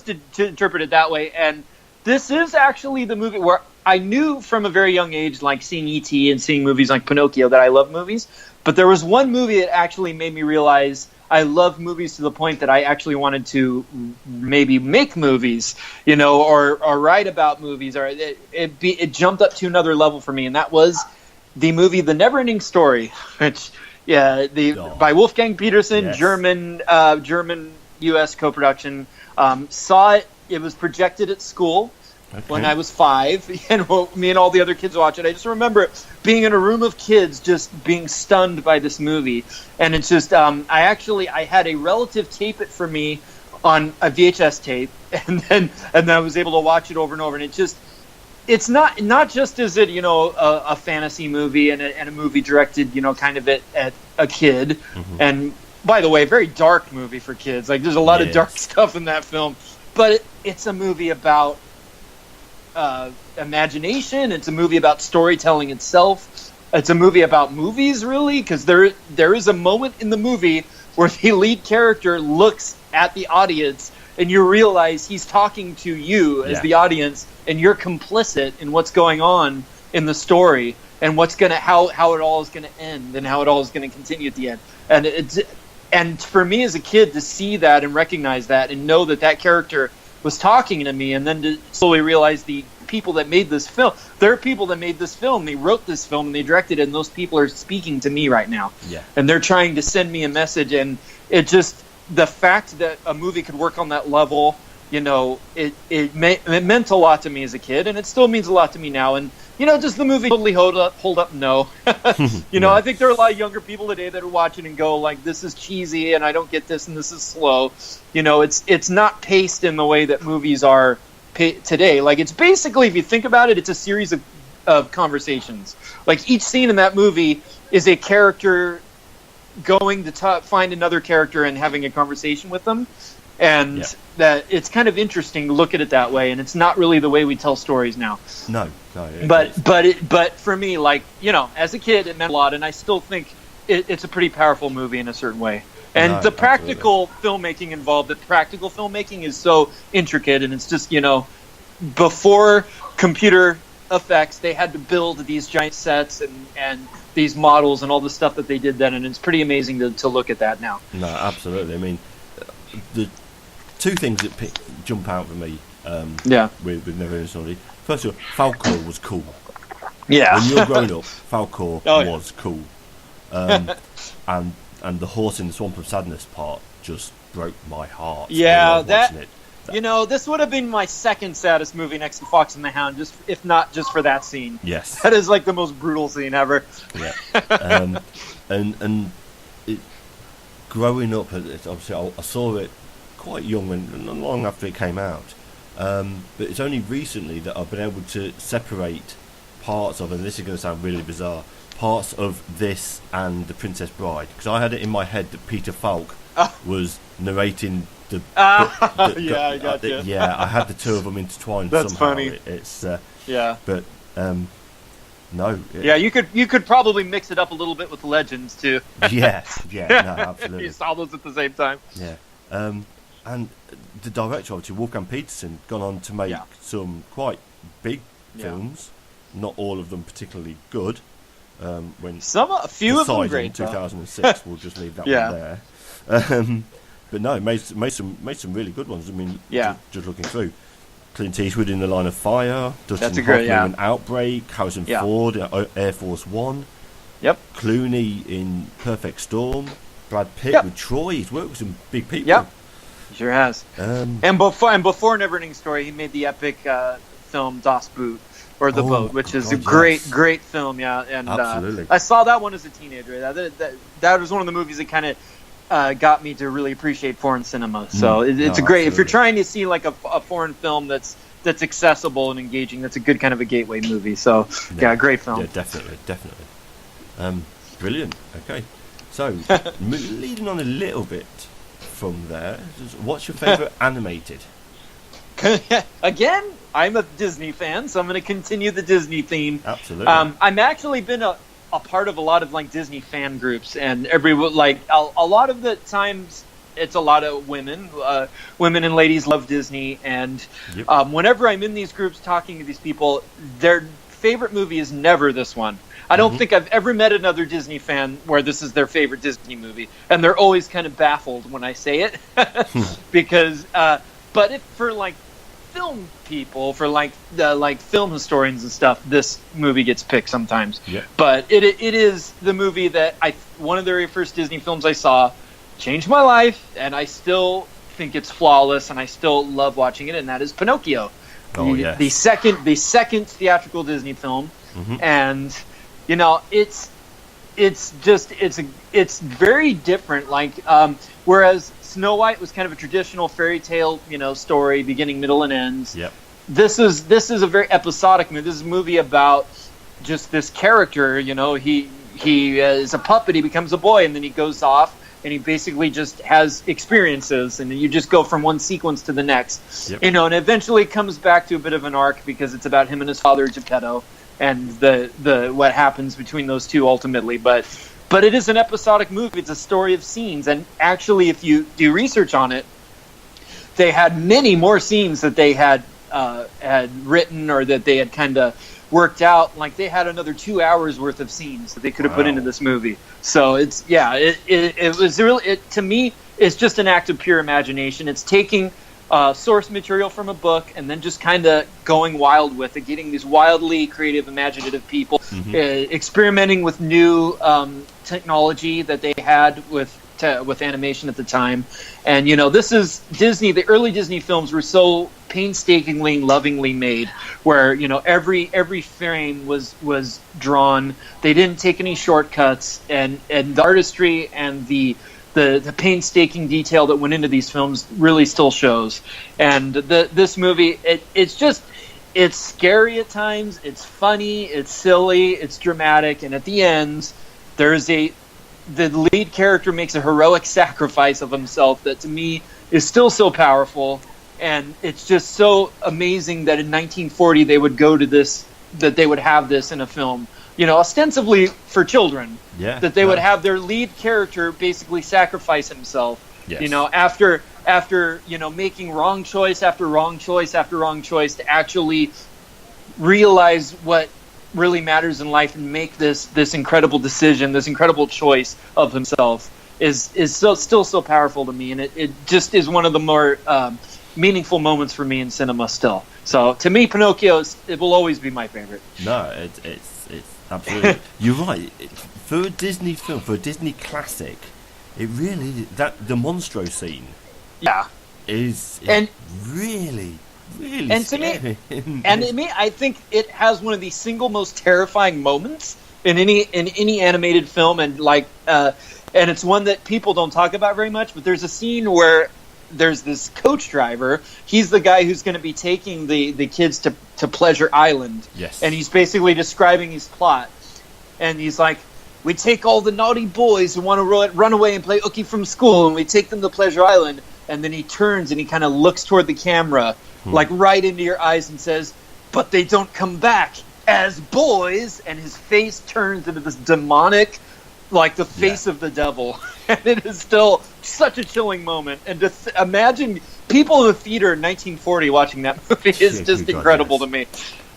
to interpret it that way, and this is actually the movie where I knew from a very young age, like seeing E.T. and seeing movies like Pinocchio, that I love movies. But there was one movie that actually made me realize I love movies to the point that I actually wanted to maybe make movies, or write about movies, or it jumped up to another level for me, and that was the movie The Neverending Story, which by Wolfgang Petersen, yes. German U.S. co-production. Saw it. It was projected at school when I was 5, and me and all the other kids watched it. I just remember being in a room of kids just being stunned by this movie. And it's just, I had a relative tape it for me on a VHS tape, and then I was able to watch it over and over. And it's not just is it, a fantasy movie and a movie directed, kind of at a kid. Mm-hmm. And by the way, very dark movie for kids. Like, there's a lot of dark stuff in that film. But it's a movie about imagination. It's a movie about storytelling itself. It's a movie about movies, really, because there is a moment in the movie where the lead character looks at the audience and you realize he's talking to you as the audience, and you're complicit in what's going on in the story and how it all is gonna end and how it all is gonna continue at the end. And for me as a kid to see that and recognize that and know that character was talking to me, and then to slowly realize the people that made this film, there are people that made this film, they wrote this film, and they directed it, and those people are speaking to me right now. Yeah. And they're trying to send me a message, and it just, the fact that a movie could work on that level, it meant a lot to me as a kid, and it still means a lot to me now. And does the movie totally hold up? No. I think there are a lot of younger people today that are watching and go like, this is cheesy and I don't get this and this is slow. It's not paced in the way that movies are today. Like, it's basically, if you think about it, it's a series of conversations. Like, each scene in that movie is a character going to find another character and having a conversation with them. And that it's kind of interesting to look at it that way, and it's not really the way we tell stories now. No. But for me, like, as a kid, it meant a lot, and I still think it's a pretty powerful movie in a certain way. And the practical filmmaking involved, the practical filmmaking is so intricate, and it's just, before computer effects, they had to build these giant sets and these models and all the stuff that they did then, and it's pretty amazing to look at that now. No, absolutely. I mean, the two things that jump out for me with Neverending Story. First of all, Falkor was cool. Yeah. When you're growing up, Falkor was cool. And the horse in the Swamp of Sadness part just broke my heart. Yeah, this would have been my second saddest movie next to Fox and the Hound, if not just for that scene. Yes. That is like the most brutal scene ever. Yeah. And growing up, obviously I saw it quite young and long after it came out. But it's only recently that I've been able to separate parts of, and this is going to sound really bizarre, parts of this and The Princess Bride, because I had it in my head that Peter Falk was narrating the I got you. Yeah, I had the two of them intertwined. That's somehow. Funny. It's but no. You could probably mix it up a little bit with Legends too. No, absolutely. You saw those at the same time. Yeah. And the director, obviously, Wolfgang Petersen, gone on to make some quite big films. Not all of them particularly good. A few of them great. 2006. We'll just leave that one there. But no, made some really good ones. I mean, just looking through.
Clint Eastwood in The Line of Fire, Dustin Hoffman in Outbreak, Harrison Ford in Air Force One, Clooney in Perfect Storm, Brad Pitt with Troy. He's worked with some big people.
Yep, he sure has. And before Neverending Story, he made the epic film Das Boot, or The Boat, which is a great film. Yeah, and
absolutely.
I saw that one as a teenager. That was one of the movies that kind of got me to really appreciate foreign cinema. So it's a great. Absolutely. If you're trying to see like a foreign film that's accessible and engaging, that's a good kind of a gateway movie. So great film.
Yeah, definitely. Brilliant. Okay, so leading on a little bit from there, what's your favourite animated?
Again, I'm a Disney fan, so I'm going to continue the Disney theme.
Absolutely.
I've actually been a part of a lot of like Disney fan groups, and a lot of the times it's a lot of women and ladies love Disney, and whenever I'm in these groups talking to these people, their favorite movie is never this one. I don't think I've ever met another Disney fan where this is their favorite Disney movie, and they're always kind of baffled when I say it, because but if for like film people, for like film historians and stuff, this movie gets picked sometimes.
Yeah.
But it is the movie that one of the very first Disney films I saw, changed my life, and I still think it's flawless, and I still love watching it, and that is Pinocchio. The second theatrical Disney film, and you know it's very different. Like whereas Snow White was kind of a traditional fairy tale, story, beginning, middle, and ends.
Yep.
This is a very episodic movie. This is a movie about just this character. He is a puppet. He becomes a boy, and then he goes off, and he basically just has experiences, and you just go from one sequence to the next.
Yep.
And eventually it comes back to a bit of an arc because it's about him and his father Geppetto, and the what happens between those two ultimately. But it is an episodic movie. It's a story of scenes. And actually, if you do research on it, they had many more scenes that they had written or that they had kind of worked out. Like they had another 2 hours worth of scenes that they could have put into this movie. So it was really, to me, it's just an act of pure imagination. It's taking source material from a book and then just kind of going wild with it, getting these wildly creative, imaginative people, experimenting with new technology that they had with animation at the time. And this is Disney. The early Disney films were so painstakingly and lovingly made, where every frame was drawn. They didn't take any shortcuts, and the artistry and the painstaking detail that went into these films really still shows. And this movie, it's scary at times, it's funny, it's silly, it's dramatic, and at the end, the lead character makes a heroic sacrifice of himself that to me is still so powerful, and it's just so amazing that in 1940 they would go to this, that they would have this in a film, ostensibly for children.
Yeah,
that they would have their lead character basically sacrifice himself.
Yes.
After making wrong choice after wrong choice after wrong choice to actually realize what really matters in life and make this incredible decision, this incredible choice of himself is still so powerful to me, and it just is one of the more meaningful moments for me in cinema still. So to me, Pinocchio it will always be my favorite.
No, it's absolutely. You're right. For a Disney film, for a Disney classic, it really the Monstro scene.
Yeah.
Is
and
really
and
scary.
To me, I think it has one of the single most terrifying moments in any animated film, and and it's one that people don't talk about very much. But there's a scene where there's this coach driver. He's the guy who's going to be taking the kids to Pleasure Island.
Yes.
And he's basically describing his plot, and he's like, we take all the naughty boys who want to run away and play hooky from school, and we take them to Pleasure Island. And then he turns and he kind of looks toward the camera, like right into your eyes, and says, but they don't come back as boys. And his face turns into this demonic, like the face of the devil. And it is still such a chilling moment. And to imagine people in the theater in 1940 watching that movie is just incredible to me.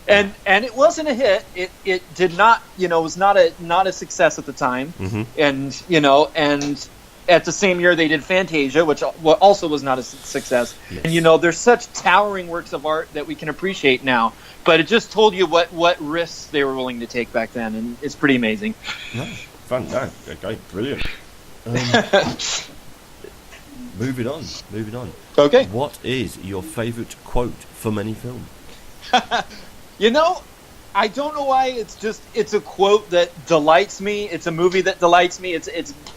And it wasn't a hit. It did not, was not a success at the time. And at the same year they did Fantasia, which also was not a success.
Yes.
And they're such towering works of art that we can appreciate now. But it just told you what risks they were willing to take back then, and it's pretty amazing.
No, fun. No, okay, brilliant. Moving on.
Okay.
What is your favourite quote from any film?
I don't know why. It's a quote that delights me. It's a movie that delights me. It's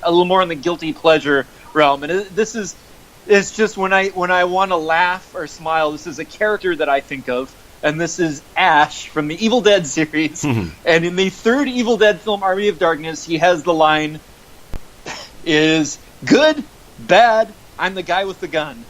a little more in the guilty pleasure realm. And it's just when I want to laugh or smile, this is a character that I think of. And this is Ash from the Evil Dead series. And in the third Evil Dead film, Army of Darkness, he has the line, is good, bad, I'm the guy with the gun.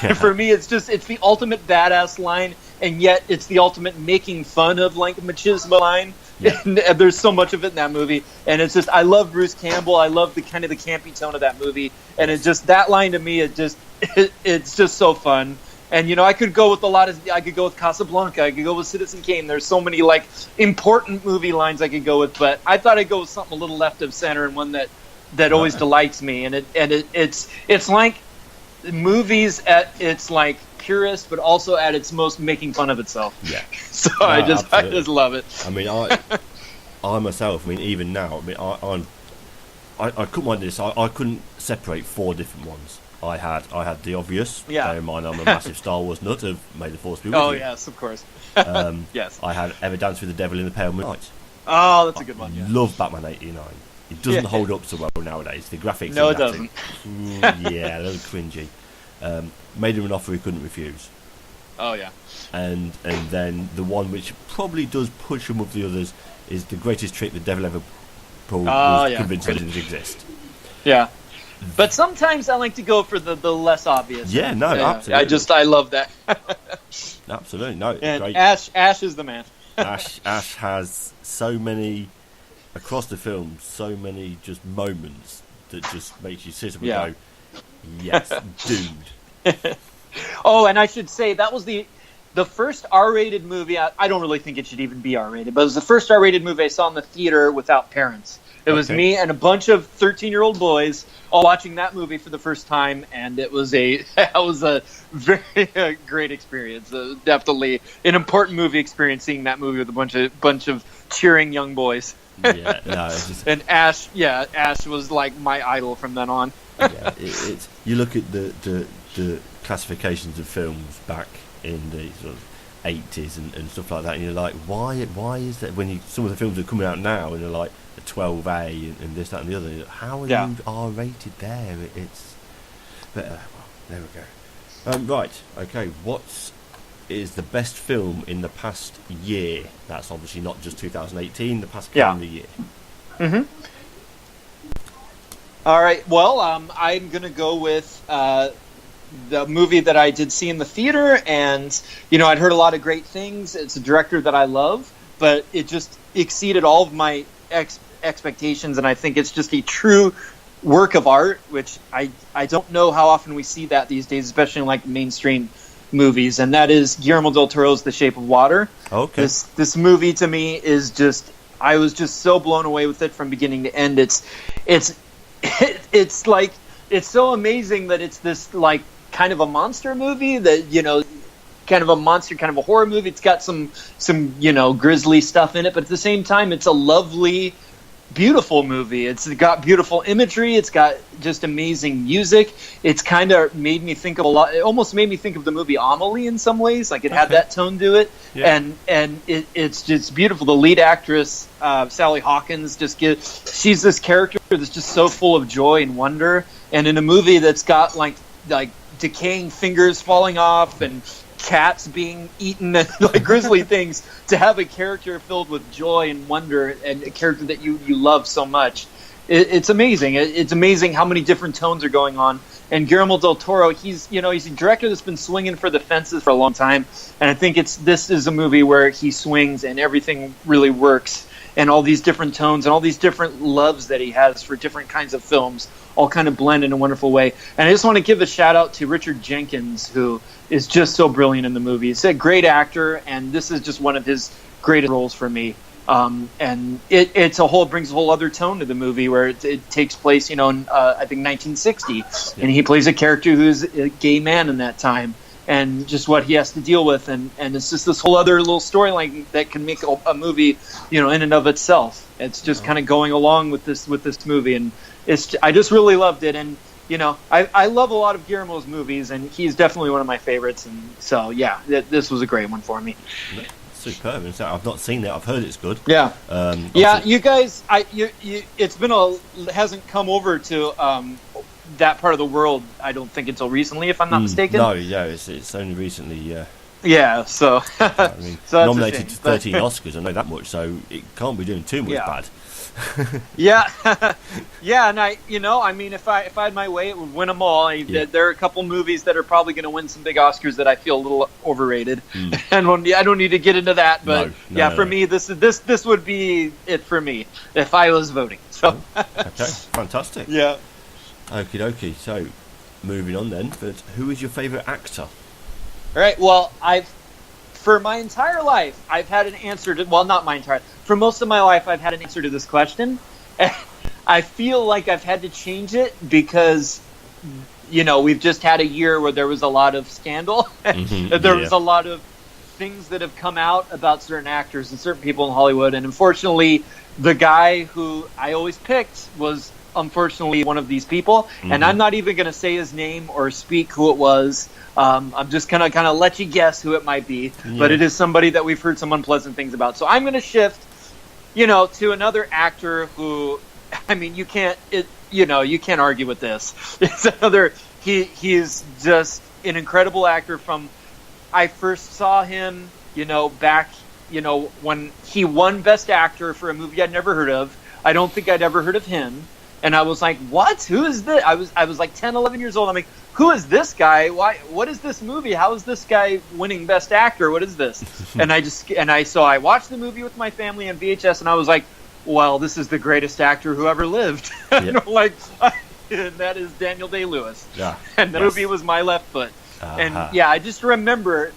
And for me, it's the ultimate badass line, and yet it's the ultimate making fun of like machismo line. Yeah. And there's so much of it in that movie, and it's just, I love Bruce Campbell. I love the kind of the campy tone of that movie, and it's just that line to me. It's just so fun. And I could go with I could go with Casablanca. I could go with Citizen Kane. There's so many like important movie lines I could go with, but I thought I'd go with something a little left of center and one that always delights me. And it's like movies at its like purest, but also at its most making fun of itself. Yeah. So no, I just love it.
I mean, I myself. I mean, even now. I mean, I couldn't mind this. I couldn't separate 4 different ones. I had the obvious.
Yeah.
Bear in mind, I'm a massive Star Wars nut of May the Force be with you.
Oh yes, of course. Yes.
I had Ever Dance with the Devil in the Pale Moonlight.
Oh, that's a good one. Yeah.
Love Batman '89. It doesn't hold up so well nowadays. The graphics.
No, it doesn't.
Yeah, a little cringy. Made him an offer he couldn't refuse.
Oh yeah.
And then the one which probably does push him above the others is The Greatest Trick the Devil Ever Pulled. Convinced it didn't exist.
Yeah. But sometimes I like to go for the less obvious.
Yeah, no, absolutely.
I love that.
Absolutely, no.
And
great.
Ash is the man.
Ash has so many, across the film, so many just moments that just makes you sit up and go, yes, dude.
Oh, and I should say, that was the first R-rated movie. I don't really think it should even be R-rated, but it was the first R-rated movie I saw in the theater without parents. It was me and a bunch of 13-year-old boys all watching that movie for the first time, and it was a very great experience. Definitely an important movie experience, seeing that movie with a bunch of cheering young boys.
Yeah, no, it's just...
And Ash was like my idol from then on.
Yeah, it's you look at the classifications of films back in the sort of 80s and stuff like that, and you're like, why is that? When some of the films are coming out now and they're like a 12A and this, that, and the other, how are you R-rated there? But well, there we go. Right, okay. What is the best film in the past year? That's obviously not just 2018, the past calendar year.
Mm-hmm. All right. Well, I'm going to go with the movie that I did see in the theater, and I'd heard a lot of great things. It's a director that I love, but it just exceeded all of my expectations, and I think it's just a true work of art, which I don't know how often we see that these days, especially in like mainstream movies, and that is Guillermo del Toro's The Shape of Water.
Okay.
This movie to me is just, I was just so blown away with it from beginning to end. It's like, it's so amazing that it's this like kind of a monster movie that, kind of a monster, kind of a horror movie. It's got some grisly stuff in it, but at the same time, it's a lovely, beautiful movie. It's got beautiful imagery. It's got just amazing music. It's kind of made me think of it almost made me think of the movie Amelie in some ways. Like it had that tone to it. Yeah. And it's just beautiful. The lead actress, Sally Hawkins, she's this character that's just so full of joy and wonder. And in a movie that's got like decaying fingers falling off and cats being eaten and like grisly things, to have a character filled with joy and wonder and a character that you love so much, it's amazing. It's amazing how many different tones are going on. And Guillermo del Toro, he's a director that's been swinging for the fences for a long time, and I think this is a movie where he swings and everything really works, and all these different tones and all these different loves that he has for different kinds of films all kind of blend in a wonderful way. And I just want to give a shout out to Richard Jenkins, who is just so brilliant in the movie. He's a great actor, and this is just one of his greatest roles for me. And brings a whole other tone to the movie where it takes place, in I think 1960, and he plays a character who's a gay man in that time, and just what he has to deal with, and it's just this whole other little storyline that can make a movie, in and of itself. It's just kind of going along with this movie, and I just really loved it, and I love a lot of Guillermo's movies, and he's definitely one of my favorites, and so yeah, this was a great one for me.
Superb. I've not seen it. I've heard it's good.
Yeah. You guys, hasn't come over to that part of the world, I don't think, until recently, if I'm not mistaken.
No, yeah, it's only recently.
Yeah. So.
I mean,
so
nominated to 13 Oscars. I know that much, so it can't be doing too much bad.
Yeah, and if I had my way, it would win them all. There are a couple movies that are probably going to win some big Oscars that I feel a little overrated, and I don't need to get into that. But for me, this would be it for me if I was voting. So
okay, fantastic.
Yeah.
Okie dokie. So, moving on then. But who is your favourite actor?
All right. Well, for my entire life, I've had an answer to. Well, not my entire. For most of my life, I've had an answer to this question. I feel like I've had to change it because, we've just had a year where there was a lot of scandal. There was a lot of things that have come out about certain actors and certain people in Hollywood. And unfortunately, the guy who I always picked was unfortunately one of these people. And I'm not even going to say his name or speak who it was. I'm just going to kind of let you guess who it might be. Yeah. But it is somebody that we've heard some unpleasant things about. So I'm going to shift to another actor who, I mean, you can't argue with this. It's he's just an incredible actor from, I first saw him, back, when he won Best Actor for a movie I'd never heard of. I don't think I'd ever heard of him. And I was like, what? Who is this? I was like 10, 11 years old. I'm like, who is this guy? Why? What is this movie? How is this guy winning Best Actor? What is this? So I watched the movie with my family on VHS, and I was like, well, this is the greatest actor who ever lived. Yep. And that is Daniel Day-Lewis. Yeah. And the movie was My Left Foot. And I just remember,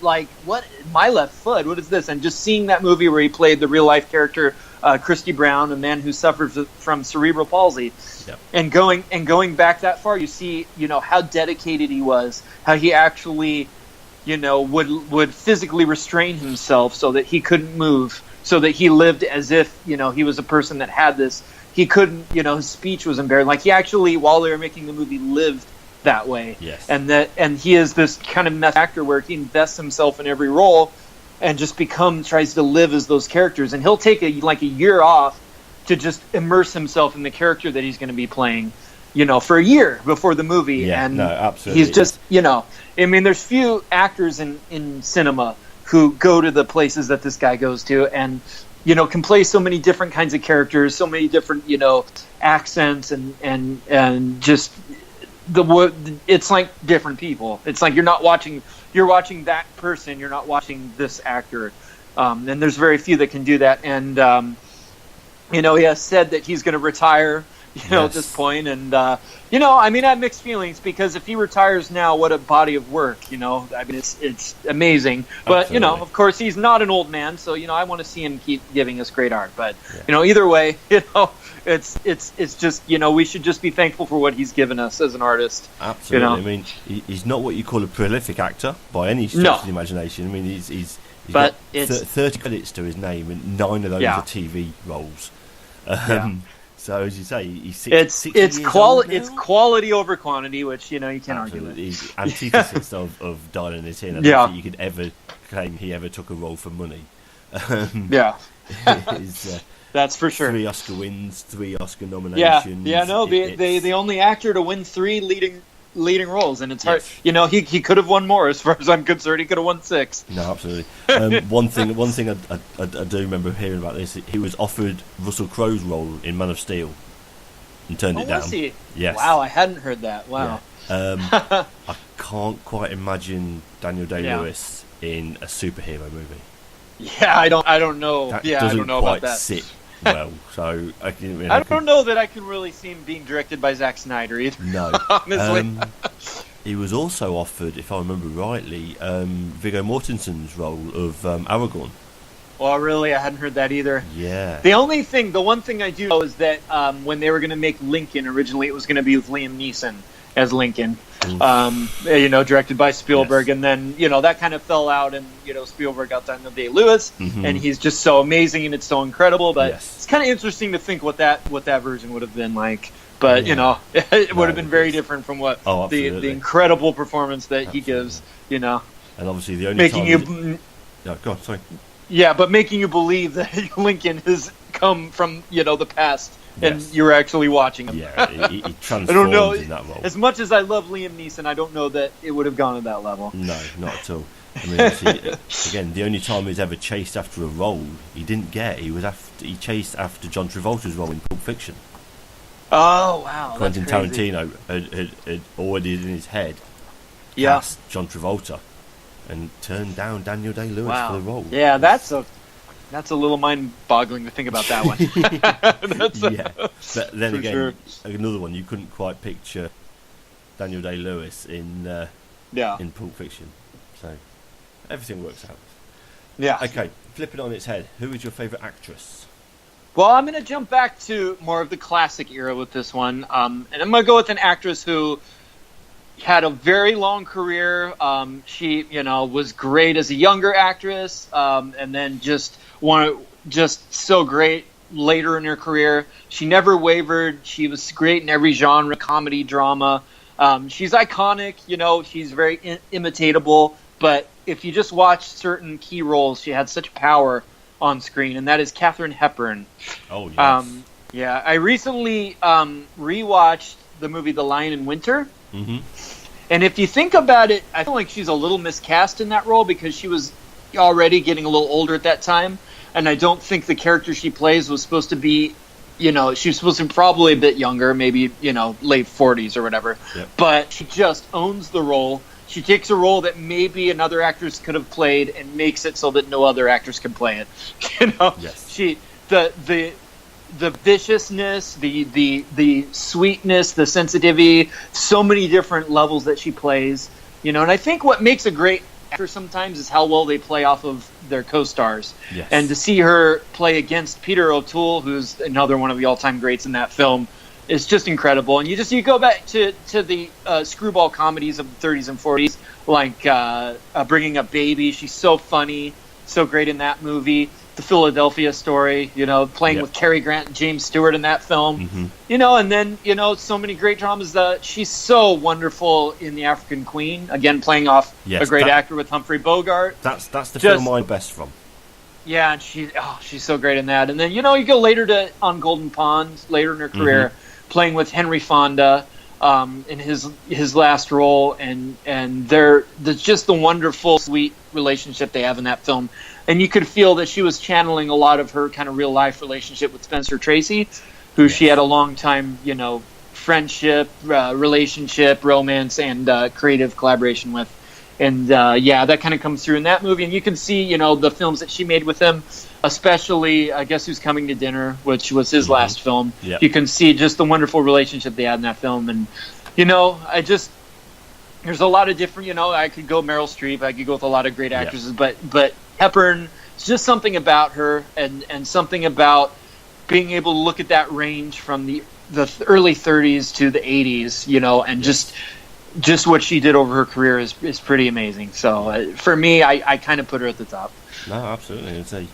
what? My Left Foot? What is this? And just seeing that movie where he played the real life character, Christy Brown, a man who suffers from cerebral palsy. Yep. And going back that far, you see, how dedicated he was, how he actually, would physically restrain himself so that he couldn't move, so that he lived as if, he was a person that had this. He couldn't, his speech was impaired. Like, he actually, while they were making the movie, lived that way. Yes. And he is this kind of method actor where he invests himself in every role and just tries to live as those characters. And he'll take a year off to just immerse himself in the character that he's going to be playing, for a year before the movie. Yeah, and no, absolutely. He's just, there's few actors in cinema who go to the places that this guy goes to and, can play so many different kinds of characters, so many different, accents and just it's like different people. It's like you're watching that person, you're not watching this actor. And there's very few that can do that. And, he has said that he's going to retire, at this point. And, I have mixed feelings because if he retires now, what a body of work, it's amazing. But,
Absolutely.
Of course, he's not an old man. So, I want to see him keep giving us great art. But, either way, it's just, we should just be thankful for what he's given us as an artist.
Absolutely. I mean, he's not what you call a prolific actor by any stretch of the imagination. I mean, he's got 30 credits to his name, and 9 of those are TV roles. So as you say, he's
it's quality over quantity, which you can't argue with.
He's antithesis of Dial in It In. I don't think you could ever claim he ever took a role for money.
That's for sure.
3 Oscar wins, 3 Oscar nominations.
The only actor to win 3 leading roles, and it's hard. He could have won more, as far as I'm concerned. He could have won 6.
No, absolutely. One thing I do remember hearing about this. He was offered Russell Crowe's role in Man of Steel, and turned it down.
Was he?
Yes.
Wow, I hadn't heard that. Wow.
Yeah. I can't quite imagine Daniel Day-Lewis in a superhero movie.
Yeah, I don't know. I don't know about that.
Sit well, so I
don't know that I can really see him being directed by Zack Snyder either.
No, honestly. He was also offered, if I remember rightly, Viggo Mortensen's role of Aragorn
Well, really, I hadn't heard that either.
Yeah.
The one thing I do know is that when they were going to make Lincoln originally, it was going to be with Liam Neeson as Lincoln. Directed by Spielberg,
Yes.
and then that kind of fell out, and Spielberg got Daniel Day-Lewis, and he's just so amazing and it's so incredible. But it's kind of interesting to think what that version would have been like. But it would have been very different from what the incredible performance that he gives. And
obviously the only
making
time go on, sorry.
Yeah, but making you believe that Lincoln has come from the past. And you're actually watching him.
Yeah, he transformed
I don't know.
in that role.
As much as I love Liam Neeson, I don't know that it would have gone to that level.
No, not at all. I mean, obviously, again, the only time he's ever chased after a role he didn't get, he chased after John Travolta's role in Pulp Fiction.
Oh, wow.
Quentin Tarantino had already in his head cast John Travolta and turned down Daniel Day-Lewis for the role.
Yeah, that's a little mind-boggling to think about that one.
But then again, another one, you couldn't quite picture Daniel Day-Lewis in Pulp Fiction. So everything works out.
Yeah.
Okay, flip it on its head. Who is your favourite actress?
Well, I'm going to jump back to more of the classic era with this one. And I'm going to go with an actress who had a very long career. She, was great as a younger actress, and then just so great later in her career. She never wavered. She was great in every genre, comedy, drama. She's iconic. She's very imitatable. But if you just watch certain key roles, she had such power on screen, and that is Katharine Hepburn.
Oh, yes.
I recently rewatched the movie The Lion in Winter.
Mm-hmm.
And if you think about it, I feel like she's a little miscast in that role because she was already getting a little older at that time. And I don't think the character she plays was supposed to be, she was supposed to be probably a bit younger, maybe, late 40s or whatever. Yep. But she just owns the role. She takes a role that maybe another actress could have played and makes it so that no other actress can play it.
Yes.
She the viciousness, the sweetness, the sensitivity, so many different levels that she plays, and I think what makes a great actor sometimes is how well they play off of their co-stars.
Yes.
And to see her play against Peter O'Toole, who's another one of the all-time greats in that film, is just incredible. And you go back to the screwball comedies of the 30s and 40s, like Bringing Up Baby. She's so funny, so great in that movie. The Philadelphia Story, playing with Cary Grant and James Stewart in that film, and then, so many great dramas. She's so wonderful in The African Queen, again, playing off a great actor with Humphrey Bogart.
That's the film I'm best from.
Yeah, and she's so great in that. And then, you go later on Golden Pond, later in her career, playing with Henry Fonda in his last role, and there's just the wonderful, sweet relationship they have in that film. And you could feel that she was channeling a lot of her kind of real life relationship with Spencer Tracy, who she had a long time, friendship, relationship, romance, and creative collaboration with. And that kind of comes through in that movie. And you can see, the films that she made with him, especially I Guess Who's Coming to Dinner, which was his last film. Yep. You can see just the wonderful relationship they had in that film. And, there's a lot of different, I could go Meryl Streep, I could go with a lot of great actresses, but Hepburn, it's just something about her and something about being able to look at that range from the early 30s to the 80s, and just what she did over her career is pretty amazing. So for me, I kind of put her at the top.
No, absolutely. I'd say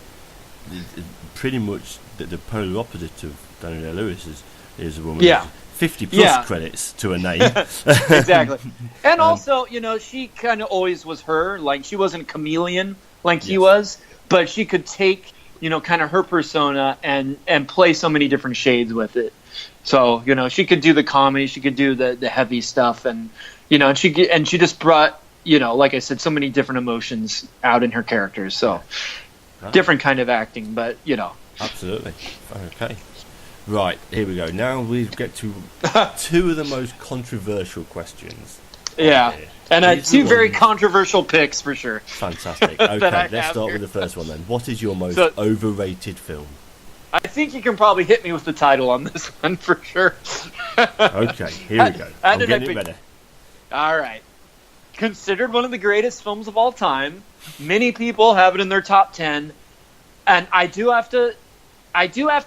pretty much the polar opposite of Daniel Day-Lewis is a woman.
Yeah.
50 plus credits to her name.
Exactly. And also, she kind of always was her. Like, she wasn't a chameleon like he was, but she could take, kind of her persona and play so many different shades with it. So, she could do the comedy, she could do the heavy stuff, and, and she just brought, like I said, so many different emotions out in her characters. So, different kind of acting, but,
Absolutely. Okay. Right, here we go. Now we get to two of the most controversial questions.
Yeah, and two very controversial picks for sure.
Fantastic. Okay, let's start with the first one then. What is your most overrated film?
I think you can probably hit me with the title on this one for sure.
Okay, here we go. I'm getting it ready.
All right. Considered one of the greatest films of all time. Many people have it in their top 10. And I do have to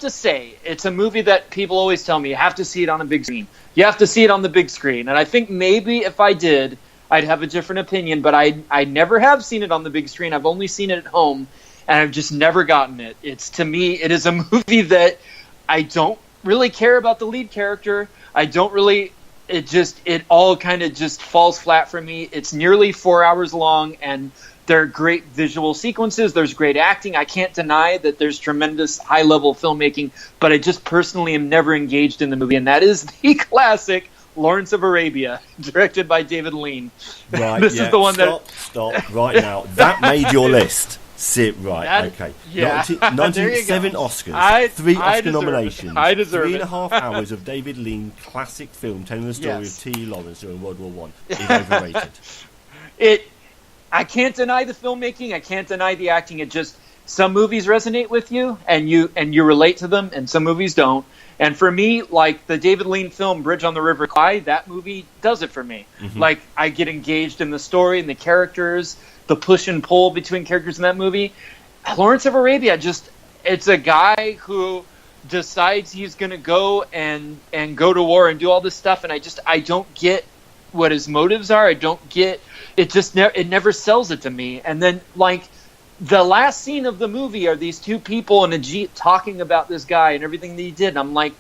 say, it's a movie that people always tell me, you have to see it on a big screen. You have to see it on the big screen. And I think maybe if I did, I'd have a different opinion. But I never have seen it on the big screen. I've only seen it at home, and I've just never gotten it. To me, it is a movie that I don't really care about the lead character. I don't really... It all kind of just falls flat for me. It's nearly 4 hours long, and there are great visual sequences. There's great acting. I can't deny that there's tremendous high-level filmmaking, but I just personally am never engaged in the movie, and that is the classic Lawrence of Arabia, directed by David Lean.
Right,
This is the one
Stop, right now. That made your list. Sit right, okay.
Yeah.
97 Oscars, 3 Oscar nominations,
I deserve
3.5 hours of David Lean classic film telling the story of T. Lawrence during World War One is overrated.
I can't deny the filmmaking. I can't deny the acting. It just, some movies resonate with you and you relate to them, and some movies don't. And for me, like the David Lean film Bridge on the River Kwai, that movie does it for me. Mm-hmm. Like, I get engaged in the story and the characters, the push and pull between characters in that movie. Lawrence of Arabia, it's a guy who decides he's going to go and go to war and do all this stuff, and I don't get what his motives are. I don't get it. It never sells it to me. And then, like, the last scene of the movie are these two people in a Jeep talking about this guy and everything that he did. And I'm like,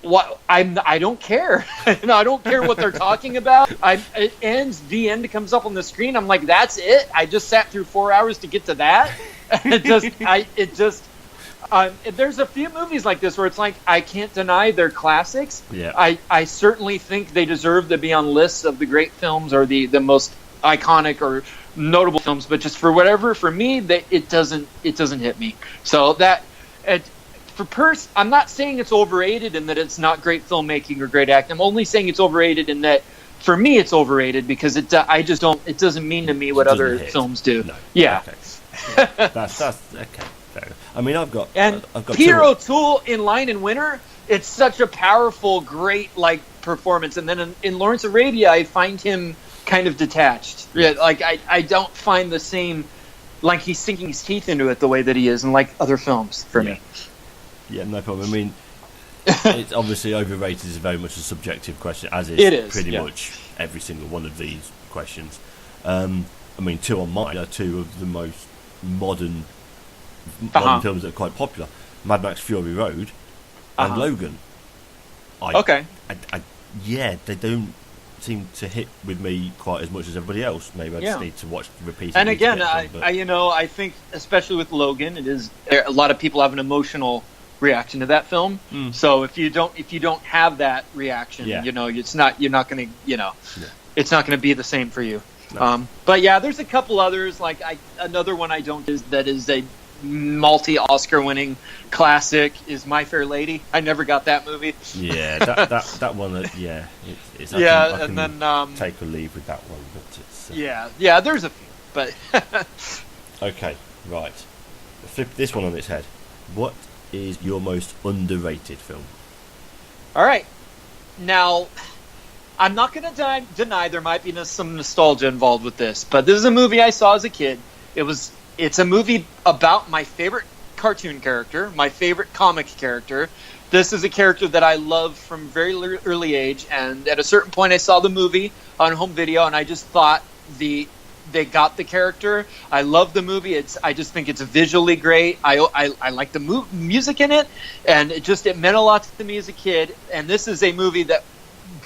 what? I don't care. I don't care what they're talking about. It ends. The end comes up on the screen. I'm like, that's it. I just sat through 4 hours to get to that. There's a few movies like this where it's like, I can't deny they're classics.
Yeah.
I certainly think they deserve to be on lists of the great films or the most iconic or notable films, but just for me, it doesn't hit me. So I'm not saying it's overrated and that it's not great filmmaking or great acting. I'm only saying it's overrated in that, for me, it's overrated because it doesn't mean to me what other films do. No. Yeah.
Okay. Yeah. That's okay. Fair enough. I mean, I've got
Peter O'Toole in Lion and Winter. It's such a powerful, great performance, and then in Lawrence of Arabia, I find him kind of detached. Yeah, like I don't find the same, like he's sinking his teeth into it the way that he is in other films for me.
Yeah, no problem. I mean, it's obviously overrated is very much a subjective question, as is pretty much every single one of these questions. I mean, two on mine are two of the most modern films that are quite popular: Mad Max Fury Road and Logan. They don't seem to hit with me quite as much as everybody else. Maybe I just need to watch repeat.
And again, I think especially with Logan, a lot of people have an emotional reaction to that film. So if you don't have that reaction, you're not going to, it's not going to be the same for you. No. But yeah, there's a couple others. Another one I don't is a multi-Oscar winning classic is My Fair Lady. I never got that movie.
Yeah, that one. It's I can take or leave with that one, but it's
there's a few, but
okay, right. Flip this one on its head. What is your most underrated film?
All right, now I'm not going to deny there might be some nostalgia involved with this, but this is a movie I saw as a kid. It's a movie about my favorite cartoon character, my favorite comic character. This is a character that I love from very early age, and at a certain point I saw the movie on home video, and I just thought they got the character. I love the movie. I just think it's visually great. I like the music in it, and it meant a lot to me as a kid. And this is a movie that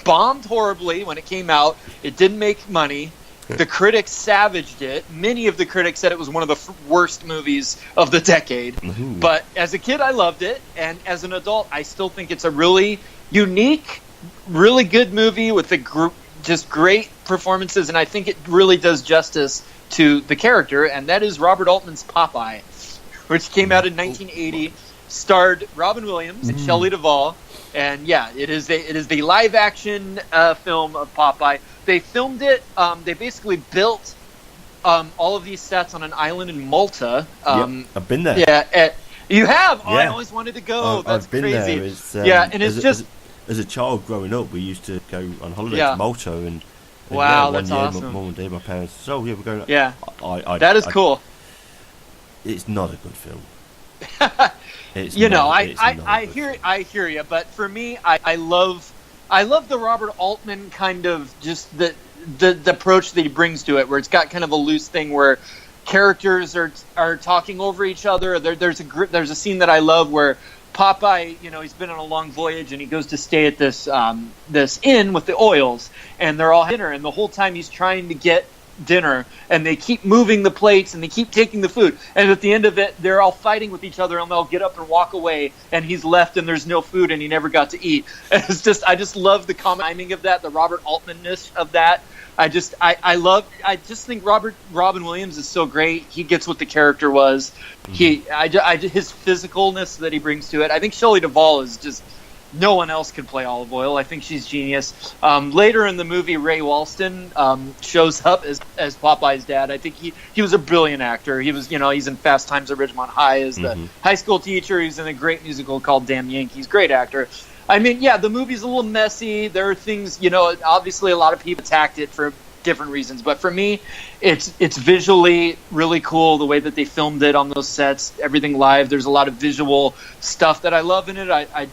bombed horribly when it came out. It didn't make money. The critics savaged it. Many of the critics said it was one of the worst movies of the decade. Mm-hmm. But as a kid, I loved it. And as an adult, I still think it's a really unique, really good movie with just great performances. And I think it really does justice to the character. And that is Robert Altman's Popeye, which came out in 1980, starred Robin Williams and Shelley Duvall. And it is the live action film of Popeye. They filmed it. They basically built all of these sets on an island in Malta.
I've been there.
Yeah, you have. Oh, I always wanted to go. That's
I've been
crazy.
There. And it's as a child growing up, we used to go on holiday to Malta, and
wow,
that's
awesome.
Mum and Dad, my parents. So we're going.
Yeah, that is cool.
It's not a good film. It's
You know,
not, it's not
I hear you, but for me, I love the Robert Altman kind of just the approach that he brings to it, where it's got kind of a loose thing where characters are talking over each other. There's a scene that I love where Popeye, you know, he's been on a long voyage and he goes to stay at this inn with the oils, and they're all having dinner, and the whole time he's trying to get dinner, and they keep moving the plates and they keep taking the food, and at the end of it they're all fighting with each other and they'll get up and walk away, and he's left and there's no food and he never got to eat. And I just love the comic timing of that, the Robert Altman-ness of that. I just think Robin Williams is so great. He gets what the character was. His physicalness that he brings to it. I think Shelley Duvall is just, no one else could play Olive Oyl. I think she's genius. Later in the movie, Ray Walston shows up as Popeye's dad. I think he was a brilliant actor. He was, you know, he's in Fast Times at Ridgemont High as the high school teacher. He's in a great musical called Damn Yankees. Great actor. I mean, yeah, the movie's a little messy. There are things, you know, obviously a lot of people attacked it for different reasons, but for me, it's visually really cool, the way that they filmed it on those sets, everything live. There's a lot of visual stuff that I love in it. I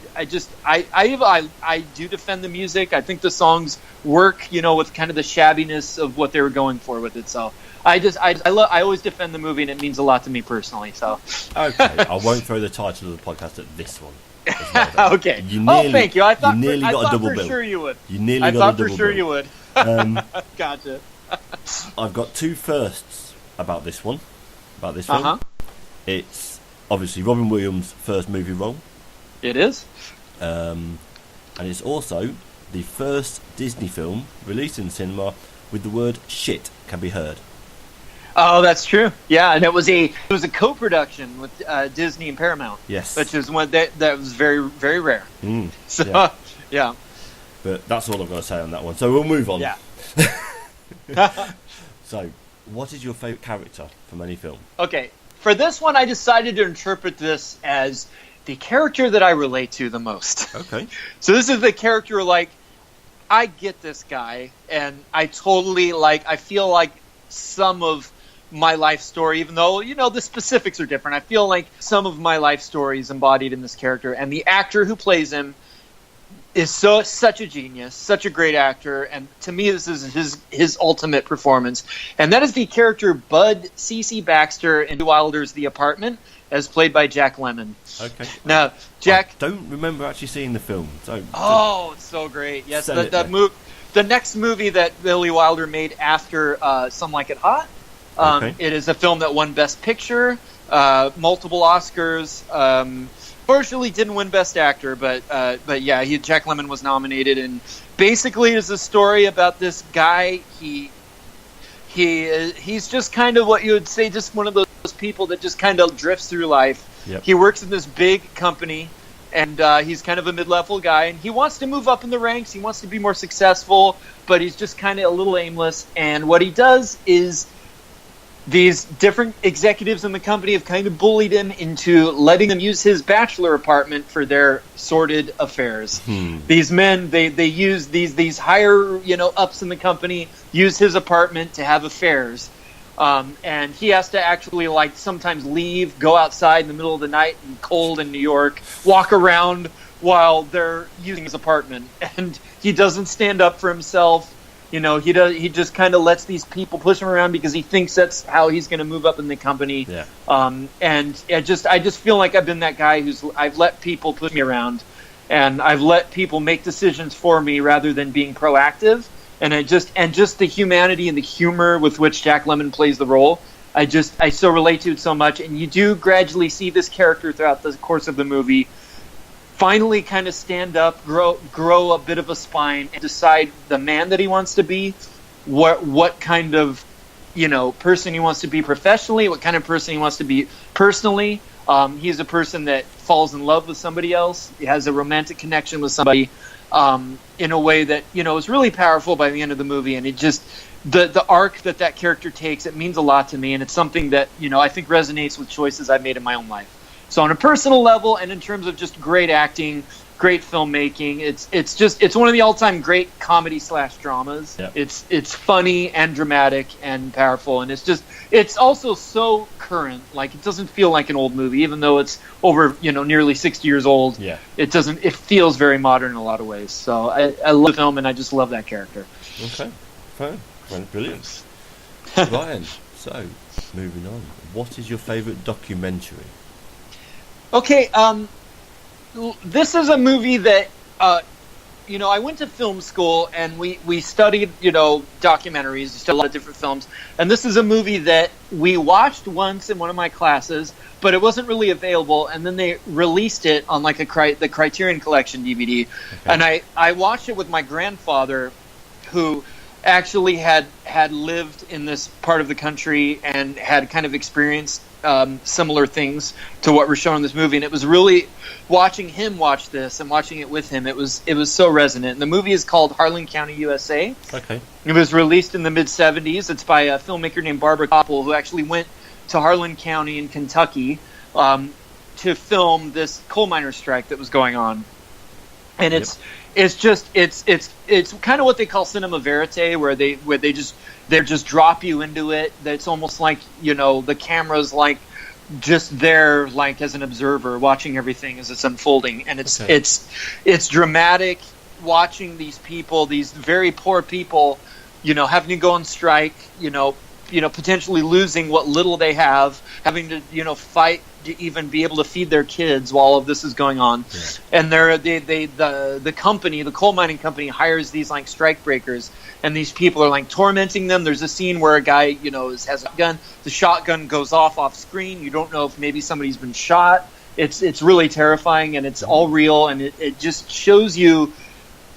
do defend the music. I think the songs work, you know, with kind of the shabbiness of what they were going for with it. So I always defend the movie, and it means a lot to me personally. So
okay, I won't throw the title of the podcast at this one. Well,
okay. Thank you. I thought
you nearly got a double bill.
Sure you would.
You nearly got a double bill.
I thought for sure you would. Gotcha.
I've got two firsts about this one. Film. It's obviously Robin Williams' first movie role.
It is.
And it's also the first Disney film released in cinema with the word "shit" can be heard.
Oh, that's true. Yeah, and it was a co-production with Disney and Paramount.
Yes,
which is one that was very, very rare. So yeah.
But that's all I've got to say on that one. So we'll move on.
Yeah.
So, what is your favourite character from any film?
Okay, for this one, I decided to interpret this as the character that I relate to the most.
Okay.
So this is the character, like, I get this guy, and I totally, like, I feel like some of my life story, even though, you know, the specifics are different, I feel like some of my life story is embodied in this character, and the actor who plays him is such a genius, such a great actor, and to me this is his ultimate performance, and that is the character Bud C.C. Baxter in Wilder's The Apartment, as played by Jack Lemmon.
Okay.
Now, Jack,
I don't remember actually seeing the film. So
it's so great. Yes, the next movie that Billy Wilder made after Some Like It Hot. It is a film that won Best Picture, multiple Oscars. Fortunately, didn't win Best Actor, but yeah, Jack Lemmon was nominated, and basically, it's a story about this guy. He's just kind of what you would say, just one of those people that just kind of drifts through life.
Yep.
He works in this big company, and he's kind of a mid-level guy, and he wants to move up in the ranks. He wants to be more successful, but he's just kind of a little aimless. And what he does is, these different executives in the company have kind of bullied him into letting them use his bachelor apartment for their sordid affairs. These men, they use these higher, you know, ups in the company, use his apartment to have affairs. And he has to actually, like, sometimes leave, go outside in the middle of the night and cold in New York, walk around while they're using his apartment. And he doesn't stand up for himself. You know, he just kind of lets these people push him around because he thinks that's how he's going to move up in the company.
Yeah.
And I just feel like I've been that guy I've let people push me around, and I've let people make decisions for me rather than being proactive. And just the humanity and the humor with which Jack Lemmon plays the role, I so relate to it so much. And you do gradually see this character throughout the course of the movie finally kind of stand up, grow a bit of a spine, and decide the man that he wants to be, what kind of, you know, person he wants to be professionally, what kind of person he wants to be personally. He's a person that falls in love with somebody else. He has a romantic connection with somebody in a way that, you know, is really powerful by the end of the movie. And it just, the arc that character takes, it means a lot to me. And it's something that, you know, I think resonates with choices I've made in my own life. So on a personal level and in terms of just great acting, great filmmaking. It's one of the all-time great comedy/dramas.
Yep.
It's funny and dramatic and powerful, and it's also so current. Like, it doesn't feel like an old movie, even though it's over nearly 60 years old.
Yeah.
It feels very modern in a lot of ways. So I love the film, and I just love that character.
Okay, fine, brilliant. Ryan, so moving on, what is your favourite documentary?
Okay, this is a movie that, I went to film school and we studied, documentaries, studied a lot of different films. And this is a movie that we watched once in one of my classes, but it wasn't really available. And then they released it on like the Criterion Collection DVD. Okay. And I watched it with my grandfather, who actually had lived in this part of the country and had kind of experienced similar things to what we're showing in this movie. And it was really watching him watch this and watching it with him. It was so resonant. And the movie is called Harlan County, USA.
Okay.
It was released in the mid-'70s. It's by a filmmaker named Barbara Koppel, who actually went to Harlan County in Kentucky to film this coal miner strike that was going on. And it's kind of what they call cinema verite, where they just drop you into it. It's almost like, the camera's like just there, like as an observer watching everything as it's unfolding. And it's dramatic, watching these people, these very poor people, having to go on strike, potentially losing what little they have, having to, fight to even be able to feed their kids while all of this is going on. Yeah. And the company, the coal mining company, hires these like strike breakers, and these people are like tormenting them. There's a scene where a guy, has a gun. The shotgun goes off screen. You don't know if maybe somebody's been shot. It's really terrifying, and it's all real, and it just shows you,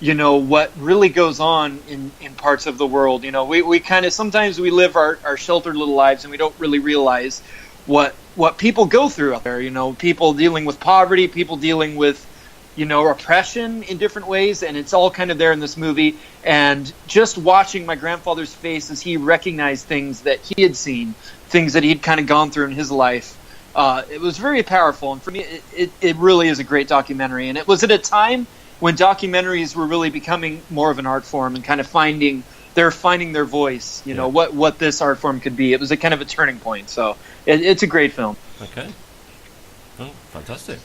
what really goes on in parts of the world. We kind of, sometimes we live our sheltered little lives, and we don't really realize what people go through out there. People dealing with poverty, people dealing with, oppression in different ways, and it's all kind of there in this movie. And just watching my grandfather's face as he recognized things that he had seen, things that he'd kind of gone through in his life, it was very powerful. And for me, it really is a great documentary. And it was at a time when documentaries were really becoming more of an art form and kind of finding their voice, what this art form could be. It was a kind of a turning point. So it's a great film.
Okay. Oh, fantastic.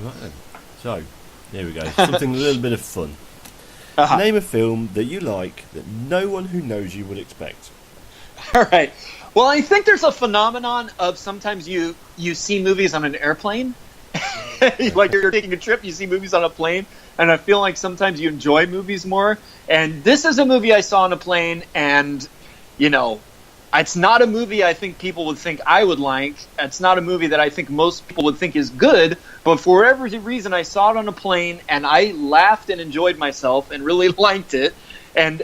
Right then. So, there we go. Something a little bit of fun. Uh-huh. Name a film that you like that no one who knows you would expect.
All right. Well, I think there's a phenomenon of sometimes you see movies on an airplane. Like you're taking a trip, you see movies on a plane, and I feel like sometimes you enjoy movies more. And this is a movie I saw on a plane, and, it's not a movie I think people would think I would like. It's not a movie that I think most people would think is good, but for whatever reason, I saw it on a plane, and I laughed and enjoyed myself and really liked it. And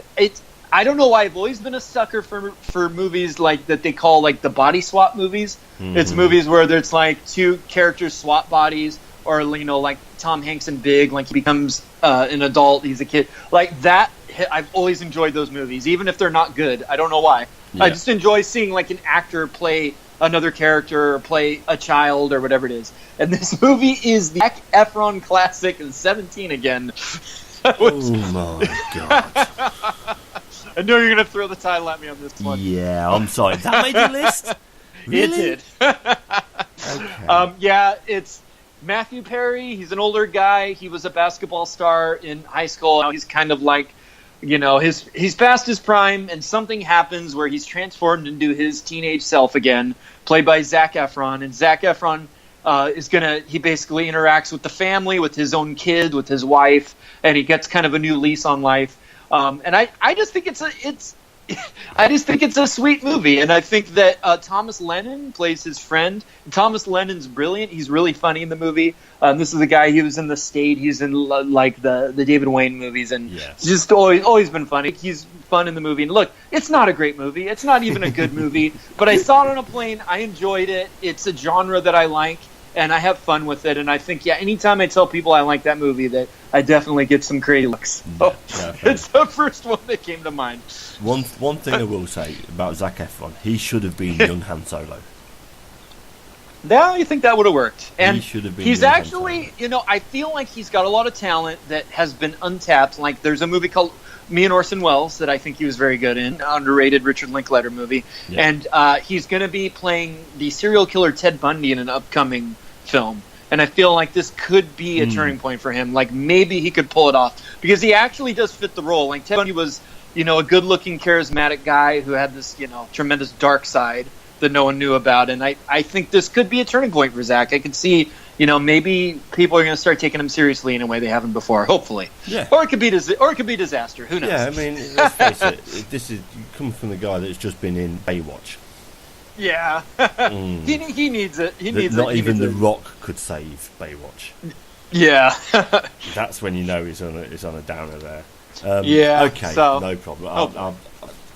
I don't know why I've always been a sucker for movies like that they call like the body swap movies. Mm-hmm. It's movies where there's like two characters swap bodies, or like Tom Hanks in Big, like he becomes an adult, he's a kid. Like that, I've always enjoyed those movies, even if they're not good. I don't know why. Yeah. I just enjoy seeing like an actor play another character or play a child or whatever it is. And this movie is the Zac Efron classic, 17 again.
Oh my god.
I know you're going to throw the title at me on this one.
Yeah, I'm sorry. That made the list? Really?
It did. Okay. It's Matthew Perry. He's an older guy. He was a basketball star in high school. Now he's kind of like, he's past his prime, and something happens where he's transformed into his teenage self again, played by Zac Efron. And Zac Efron he basically interacts with the family, with his own kid, with his wife, and he gets kind of a new lease on life. And I just think it's a sweet movie, and I think that Thomas Lennon plays his friend. Thomas Lennon's brilliant. He's really funny in the movie. This is the guy who was in The State. He's in like the David Wayne movies, and He's just always been funny. He's fun in the movie. And look, it's not a great movie. It's not even a good movie. But I saw it on a plane. I enjoyed it. It's a genre that I like, and I have fun with it. And I think, anytime I tell people I like that movie, that I definitely get some creative looks. So it's the first one that came to mind.
One thing I will say about Zac Efron, he should have been young Han Solo.
Now you think that would have worked. And
he should have been.
He's actually, I feel like he's got a lot of talent that has been untapped. Like there's a movie called Me and Orson Welles that I think he was very good in, underrated Richard Linklater movie. Yeah. And he's going to be playing the serial killer Ted Bundy in an upcoming film. And I feel like this could be a turning point for him. Like maybe he could pull it off because he actually does fit the role. Like Ted Bundy was, a good-looking, charismatic guy who had this, tremendous dark side that no one knew about. And I think this could be a turning point for Zach. I could see, maybe people are going to start taking him seriously in a way they haven't before. Hopefully,
yeah.
Or it could be disaster. Who knows?
Yeah, I mean, let's face it. This is coming from the guy that's just been in Baywatch.
Yeah, he needs it. He needs
not
it.
Even The Rock could save Baywatch.
Yeah,
that's when you know he's on a downer there.
Yeah.
Okay.
So,
no problem.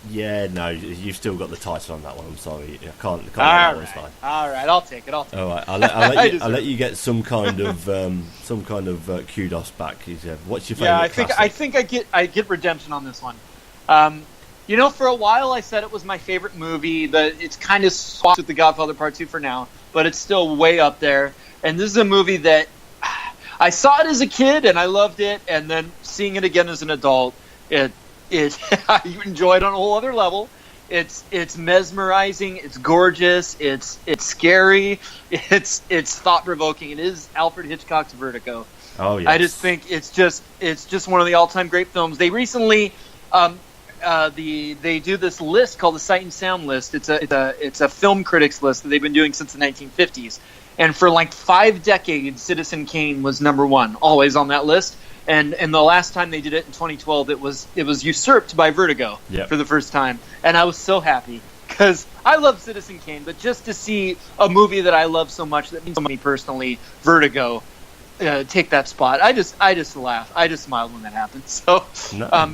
No, you've still got the title on that one. I'm sorry, I can't.
All right, I'll take it.
All right, I'll let you get some kind of kudos back. What's your favorite?
Yeah, I think I get redemption on this one. For a while I said it was my favorite movie. It's kind of swapped with The Godfather Part 2 for now, but it's still way up there. And this is a movie that I saw it as a kid and I loved it, and then seeing it again as an adult, I enjoy it on a whole other level. It's mesmerizing, it's gorgeous, it's scary, it's thought provoking. It is Alfred Hitchcock's Vertigo.
Oh yes.
I just think it's just one of the all-time great films. They recently they do this list called the Sight and Sound list. It's a film critics list that they've been doing since the 1950s. And for like 5 decades, Citizen Kane was number one, always on that list. And the last time they did it in 2012, it was usurped by Vertigo for the first time. And I was so happy because I love Citizen Kane, but just to see a movie that I love so much that means to me personally, Vertigo, take that spot. I just laugh. I just smiled when that happened. So,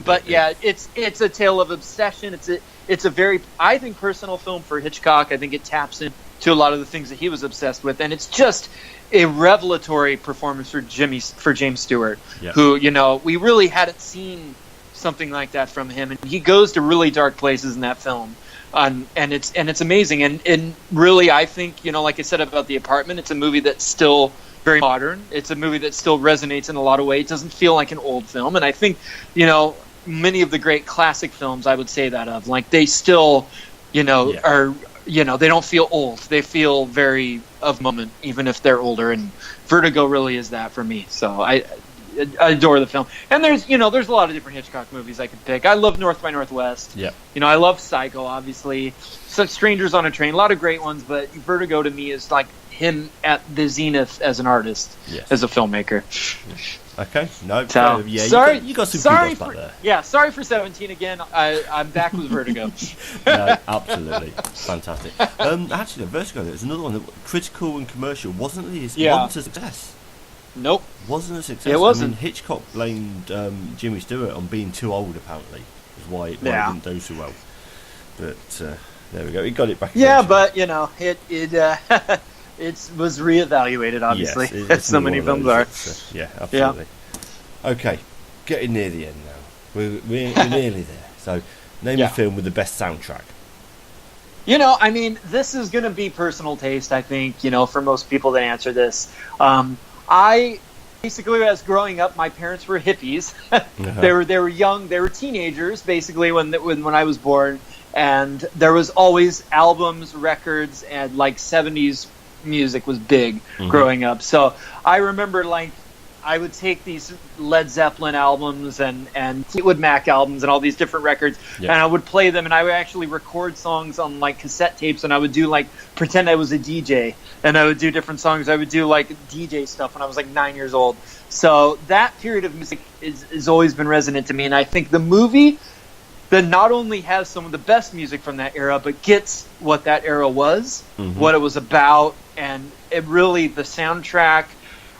but yeah, it's a tale of obsession. It's a very, I think, personal film for Hitchcock. I think it taps into a lot of the things that he was obsessed with, and it's just a revelatory performance for James Stewart, who we really hadn't seen something like that from him, and he goes to really dark places in that film. And it's amazing, and really, I think, like I said about The Apartment, it's a movie that's still very modern. It's a movie that still resonates in a lot of ways. It doesn't feel like an old film, and I think many of the great classic films I would say that of, like, they still are they don't feel old. They feel very of moment, even if they're older. And Vertigo really is that for me. So I adore the film. And there's a lot of different Hitchcock movies I could pick. I love North by Northwest.
Yeah.
I love Psycho, obviously. Such Strangers on a Train, a lot of great ones. But Vertigo to me is like him at the zenith as an artist, as a filmmaker.
Okay, no,
so,
sorry, you got some kudos back there.
Yeah, sorry for 17 again. I'm back with Vertigo.
No, absolutely, fantastic. Actually, Vertigo, there's another one that critical and commercial wasn't a success.
Nope,
wasn't a success.
It wasn't.
I mean, Hitchcock blamed Jimmy Stewart on being too old. Apparently, is why it didn't do so well. But there we go. He got it back.
Yeah, but it was reevaluated, obviously, as so many films are.
Yeah, absolutely. Yeah. Okay, getting near the end now. We're nearly there. So, name a film with the best soundtrack.
This is going to be personal taste, I think, for most people that answer this. I basically, as growing up, my parents were hippies. They were young, they were teenagers, basically, when I was born. And there was always albums, records, and like 70s music was big growing up. So I remember, like, I would take these Led Zeppelin albums and Fleetwood Mac albums and all these different records, and I would play them, and I would actually record songs on like cassette tapes, and I would do like pretend I was a DJ, and I would do different songs. I would do like DJ stuff when I was like 9 years old. So that period of music has always been resonant to me, and I think the movie that not only has some of the best music from that era, but gets what that era was, what it was about, and it really, the soundtrack,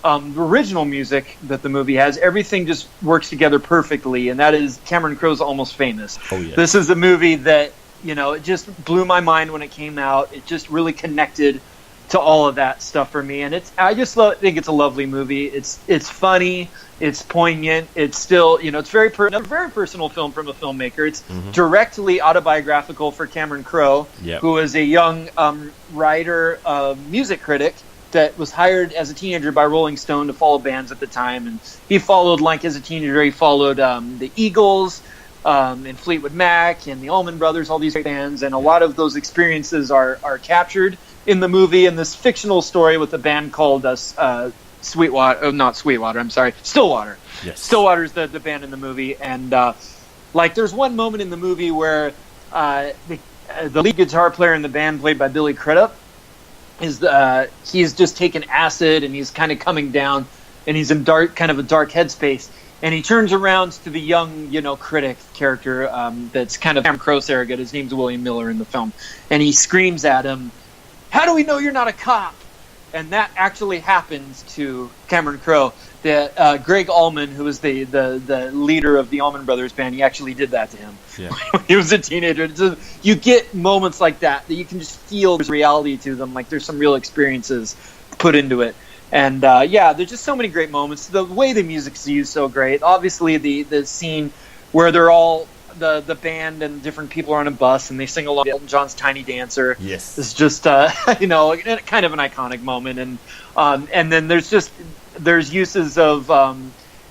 the original music that the movie has, everything just works together perfectly, and that is Cameron Crowe's Almost Famous.
Oh, yeah.
This is a movie that, it just blew my mind when it came out. It just really connected to all of that stuff for me. And I just think it's a lovely movie. It's funny. It's poignant. It's still, it's very very personal film from a filmmaker. It's directly autobiographical for Cameron Crowe, who is a young writer, music critic that was hired as a teenager by Rolling Stone to follow bands at the time. And he followed, as a teenager, he followed the Eagles and Fleetwood Mac and the Allman Brothers, all these great bands. And a lot of those experiences are captured in the movie in this fictional story with a band called Sweetwater. Not Sweetwater, I'm sorry. Stillwater.
Yes.
Stillwater's the band in the movie. And there's one moment in the movie where the lead guitar player in the band, played by Billy Crudup, he's just taken acid and he's kind of coming down and he's in a dark headspace, and he turns around to the young critic character that's kind of Cameron Crowe surrogate. His name's William Miller in the film, and he screams at him, "How do we know you're not a cop?" And that actually happens to Cameron Crowe. That Greg Allman, who was the leader of the Allman Brothers band, he actually did that to him when he was a teenager. So you get moments like that you can just feel there's reality to them. Like there's some real experiences put into it. And there's just so many great moments. The way the music's used so great. Obviously the scene where they're all the band and different people are on a bus and they sing along to Elton John's Tiny Dancer.
Yes,
it's just kind of an iconic moment. And then there's uses of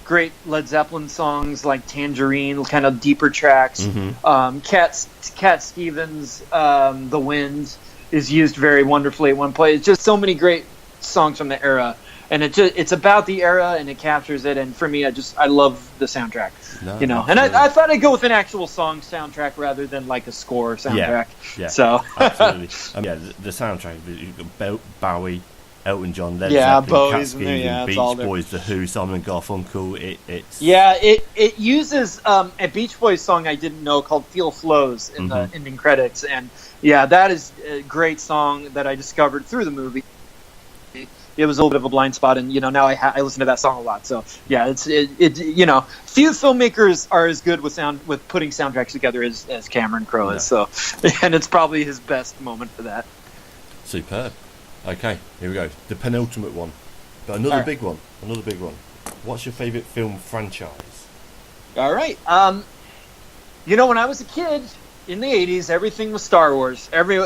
great Led Zeppelin songs like Tangerine, kind of deeper tracks. Cat Stevens' "The Wind" is used very wonderfully at one point. It's just so many great songs from the era, and it's about the era and it captures it. And for me, I love the soundtrack. And I thought I'd go with an actual song soundtrack rather than like a score soundtrack. So
absolutely. The soundtrack, you've got Bowie, Elton John, Led Zeppelin, Cat Stevens, Beach Boys, The Who, Simon and Garfunkel.
It uses a Beach Boys song I didn't know called "Feel Flows" in the ending credits, and that is a great song that I discovered through the movie. It was a little bit of a blind spot, and now I listen to that song a lot. So few filmmakers are as good with putting soundtracks together as Cameron Crowe is. So, and it's probably his best moment for that.
Superb. Okay, here we go. The penultimate one, but another big one. What's your favourite film franchise?
All right. When I was a kid in the 80s, everything was Star Wars. Every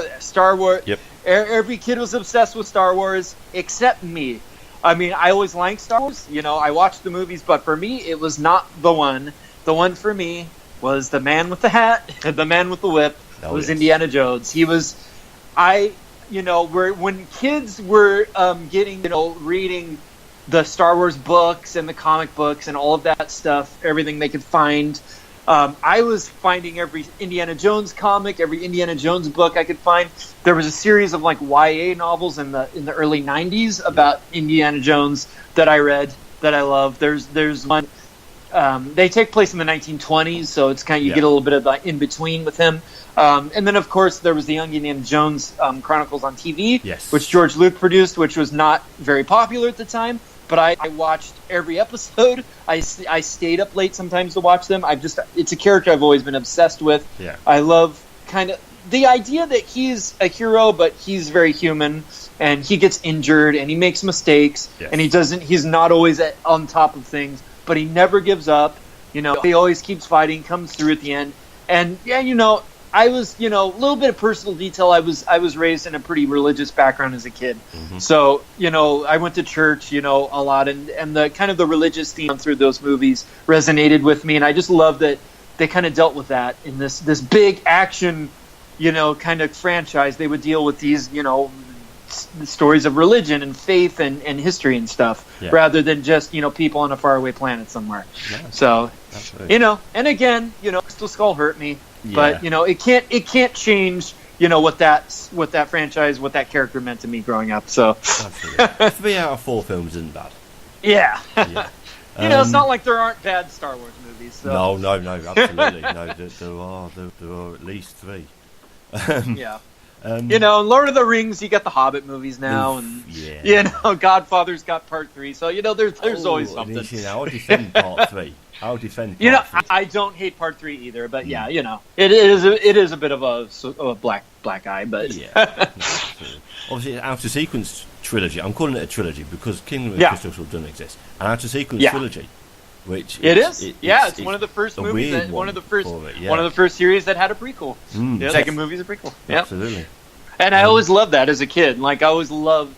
kid was obsessed with Star Wars except me. I mean, I always liked Star Wars. I watched the movies, but for me, it was not the one. The one for me was the man with the hat, the man with the whip. It was Indiana Jones. He was, when kids were reading the Star Wars books and the comic books and all of that stuff, everything they could find. I was finding every Indiana Jones comic, every Indiana Jones book I could find. There was a series of YA novels in the early 90s about Indiana Jones that I read that I love. There's one. They take place in the 1920s, so it's kind of you get a little bit of the in between with him. And then of course there was the Young Indiana Jones Chronicles on TV, which George Lucas produced, which was not very popular at the time. But I watched every episode. I stayed up late sometimes to watch them. It's a character I've always been obsessed with. Yeah. I love kind of the idea that he's a hero, but he's very human, and he gets injured, and he makes mistakes, and he's not always on top of things, but he never gives up. He always keeps fighting, comes through at the end. And I was, a little bit of personal detail. I was raised in a pretty religious background as a kid. So, I went to church, a lot, and the kind of the religious theme through those movies resonated with me. And I just love that they kind of dealt with that in this big action, kind of franchise. They would deal with these, stories of religion and faith and history and stuff, rather than just, people on a faraway planet somewhere. Yeah. So, absolutely. And again, Crystal Skull hurt me. But it can't change what that franchise, what that character meant to me growing up. So
3 out of 4 films isn't bad.
Yeah. It's not like there aren't bad Star Wars movies. So.
No, absolutely no. There are at least 3.
Lord of the Rings, you got the Hobbit movies now, and Godfather's got Part 3. So there's always something.
I'll defend Part 3. I'll defend. Part 3.
I don't hate Part 3 either, but it is a bit of a black eye, but
obviously an Outer Sequence trilogy. I'm calling it a trilogy because Kingdom of
Yeah.
Crystal Skull doesn't exist. An Outer Sequence
Yeah.
trilogy, which
it's one of the first
a
movies,
weird
one of the first,
for it, yeah.
one of the first series that had a prequel. The
Yes.
second movie is a prequel. Yeah,
Absolutely.
and I always loved that as a kid. Like I always loved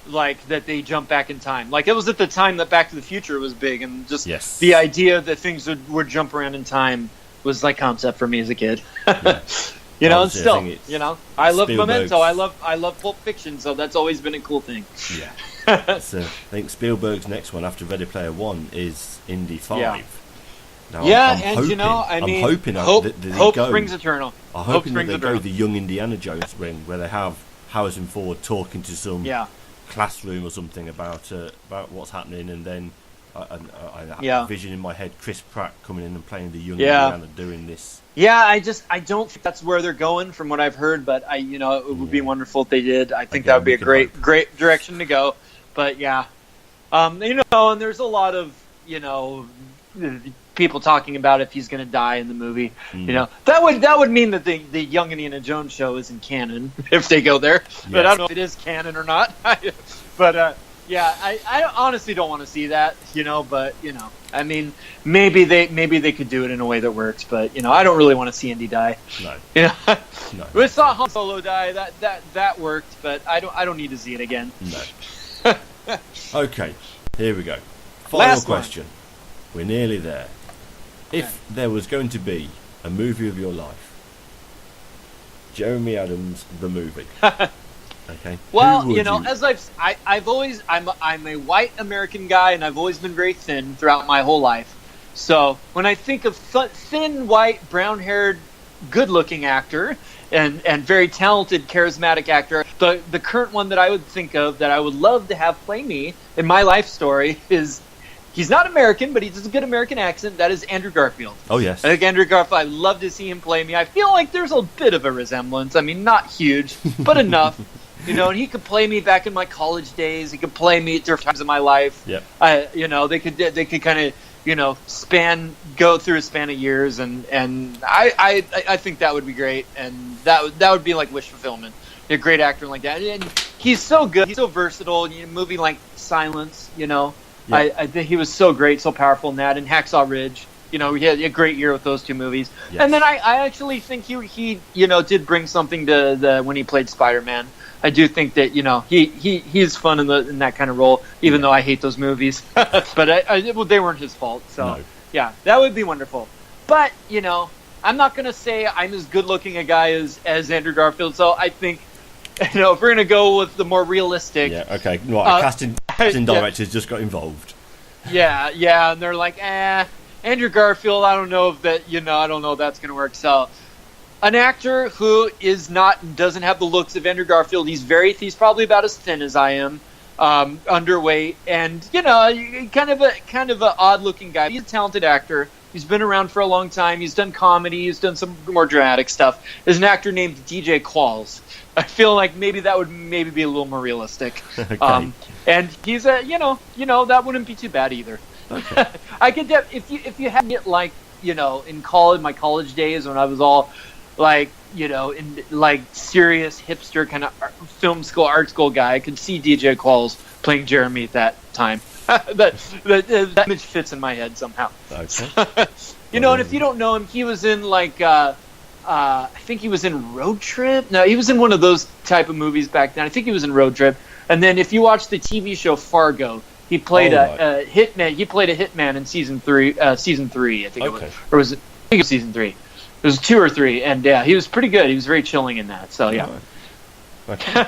like that they jump back in time. Like it was at the time that Back to the Future was big, and just
Yes.
the idea that things would jump around in time was like concept for me as a kid.
Yeah.
You know, and
Obviously, I
still,
think it's
you know, I love
Spielberg's-
Memento. I love Pulp Fiction, so that's always been a cool thing.
Yeah. So I think Spielberg's next one after Ready Player One is Indy 5.
Yeah.
Now,
Yeah,
I'm
and
hoping,
you know, I mean,
I'm hoping
hope,
that they
hope
go,
springs eternal.
I'm
Hope
hoping that
springs
they go
eternal.
the young Indiana Jones ring where they have Harrison Ford talking to some
Yeah.
classroom or something about what's happening, and then I have
Yeah.
a vision in my head, Chris Pratt coming in and playing the young
Yeah.
Indiana doing this.
Yeah, I don't think that's where they're going from what I've heard, but it would be wonderful if they did. I think
Again,
that would be
we
a
can
great direction to go. But yeah, and there's a lot of, people talking about if he's going to die in the movie. That would mean that the Young Indiana Jones show isn't canon if they go there. But I don't know if it is canon or not. But yeah, I honestly don't want to see that. But I mean, maybe they could do it in a way that works. But I don't really want to see Indy die.
No. No.
We saw Han Solo die. That worked, but I don't need to see it again.
No. Okay, here we go. Final
Last one.
question. We're nearly there. If there was going to be a movie of your life, Jeremy Adams, the movie. Okay.
Well,
Who would you-
as I've always I'm a white American guy, and I've always been very thin throughout my whole life. So when I think of thin, white, brown-haired, good-looking actor and very talented, charismatic actor, the current one that I would think of that I would love to have play me in my life story is. He's not American, but he has a good American accent. That is Andrew Garfield.
Oh, yes.
I think Andrew Garfield, I'd love to see him play me. I feel like there's a bit of a resemblance. I mean, not huge, but enough. And he could play me back in my college days. He could play me at different times in my life.
Yep.
They could kind of, go through a span of years, and I think that would be great, and that would be like wish fulfillment. A great actor like that, and he's so good. He's so versatile. Movie like Silence, Yeah. I think he was so great, so powerful in that. And Hacksaw Ridge, he had a great year with those two movies.
Yes.
And then I actually think he did bring something to when he played Spider-Man. I do think that he's fun in that kind of role, even though I hate those movies. But they weren't his fault. So
No.
yeah, that would be wonderful. But I'm not gonna say I'm as good looking a guy as Andrew Garfield. So I think if we're gonna go with the more realistic.
Yeah, okay. Right, casting
yeah.
directors just got involved.
Yeah, and they're like, Andrew Garfield, I don't know if that, I don't know if that's going to work. So, an actor who doesn't have the looks of Andrew Garfield, he's probably about as thin as I am, underweight, and, kind of a odd looking guy. He's a talented actor. He's been around for a long time. He's done comedy. He's done some more dramatic stuff. There's an actor named DJ Qualls. I feel like maybe that would be a little more realistic.
Okay.
And he's that wouldn't be too bad either.
Okay.
I could if you had it like in college, my college days when I was all like in like serious hipster kind of art school guy, I could see DJ Qualls playing Jeremy at that time. that image fits in my head somehow.
Okay.
And if you don't know him, he was in like I think he was in Road Trip. No, he was in one of those type of movies back then. I think he was in Road Trip. And then if you watch the TV show Fargo, he played a hitman. He played a hitman in season three. I think it was, or was it? I think it was season 3. It was 2 or 3, and yeah, he was pretty good. He was very chilling in that. So yeah.
Okay.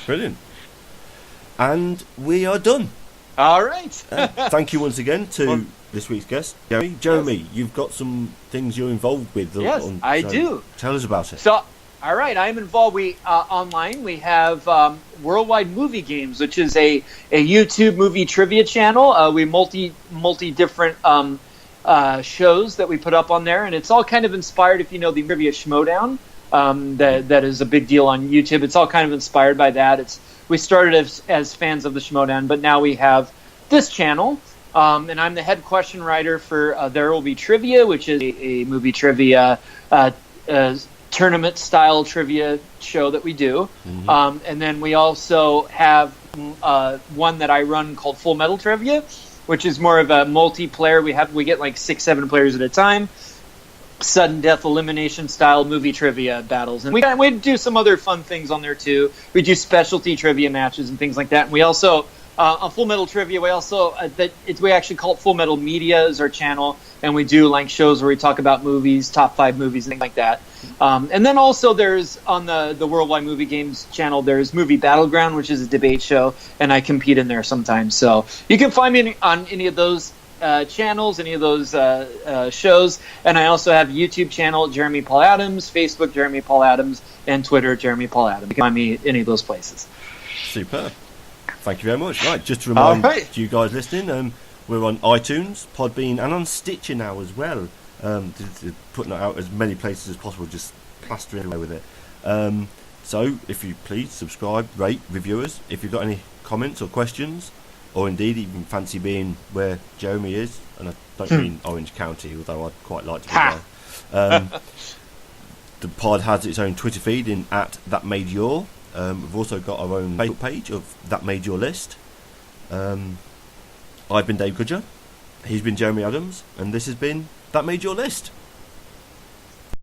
Brilliant. And we are done.
All right.
Thank you once again to this week's guest, Jeremy. Jeremy, you've got some things you're involved with.
Yes, I do.
Tell us about it.
So, all right, I am involved. Online. We have Worldwide Movie Games, which is a YouTube movie trivia channel. We multi different shows that we put up on there, and it's all kind of inspired. If you know the Trivia Schmodown, that is a big deal on YouTube. It's all kind of inspired by that. We started as fans of the Schmodown, but now we have this channel. And I'm the head question writer for There Will Be Trivia, which is a movie trivia tournament style trivia show that we do.
Mm-hmm.
And then we also have one that I run called Full Metal Trivia, which is more of a multiplayer. We get like 6-7 players at a time. Sudden death elimination style movie trivia battles, and we do some other fun things on there too. We do specialty trivia matches and things like that. And we also on Full Metal Trivia, we also we actually call it Full Metal Media is our channel, and we do like shows where we talk about movies, top 5 movies, and things like that. And then also there's on the Worldwide Movie Games channel, there's Movie Battleground, which is a debate show, and I compete in there sometimes. So you can find me on any of those channels, any of those shows, and I also have a YouTube channel, Jeremy Paul Adams, Facebook, Jeremy Paul Adams, and Twitter, Jeremy Paul Adams. You can find me any of those places.
Superb. Thank you very much. Right, just to remind you guys listening, we're on iTunes, Podbean, and on Stitcher now as well. Putting it out as many places as possible, just plastering away with it. So if you please subscribe, rate, review us. If you've got any comments or questions, or indeed even fancy being where Jeremy is, and I don't mean Orange County, although I'd quite like to be there. The pod has its own Twitter feed in @ThatMadeYour. We've also got our own Facebook page of That Made Your List. I've been Dave Goodger, he's been Jeremy Adams, and this has been That Made Your List.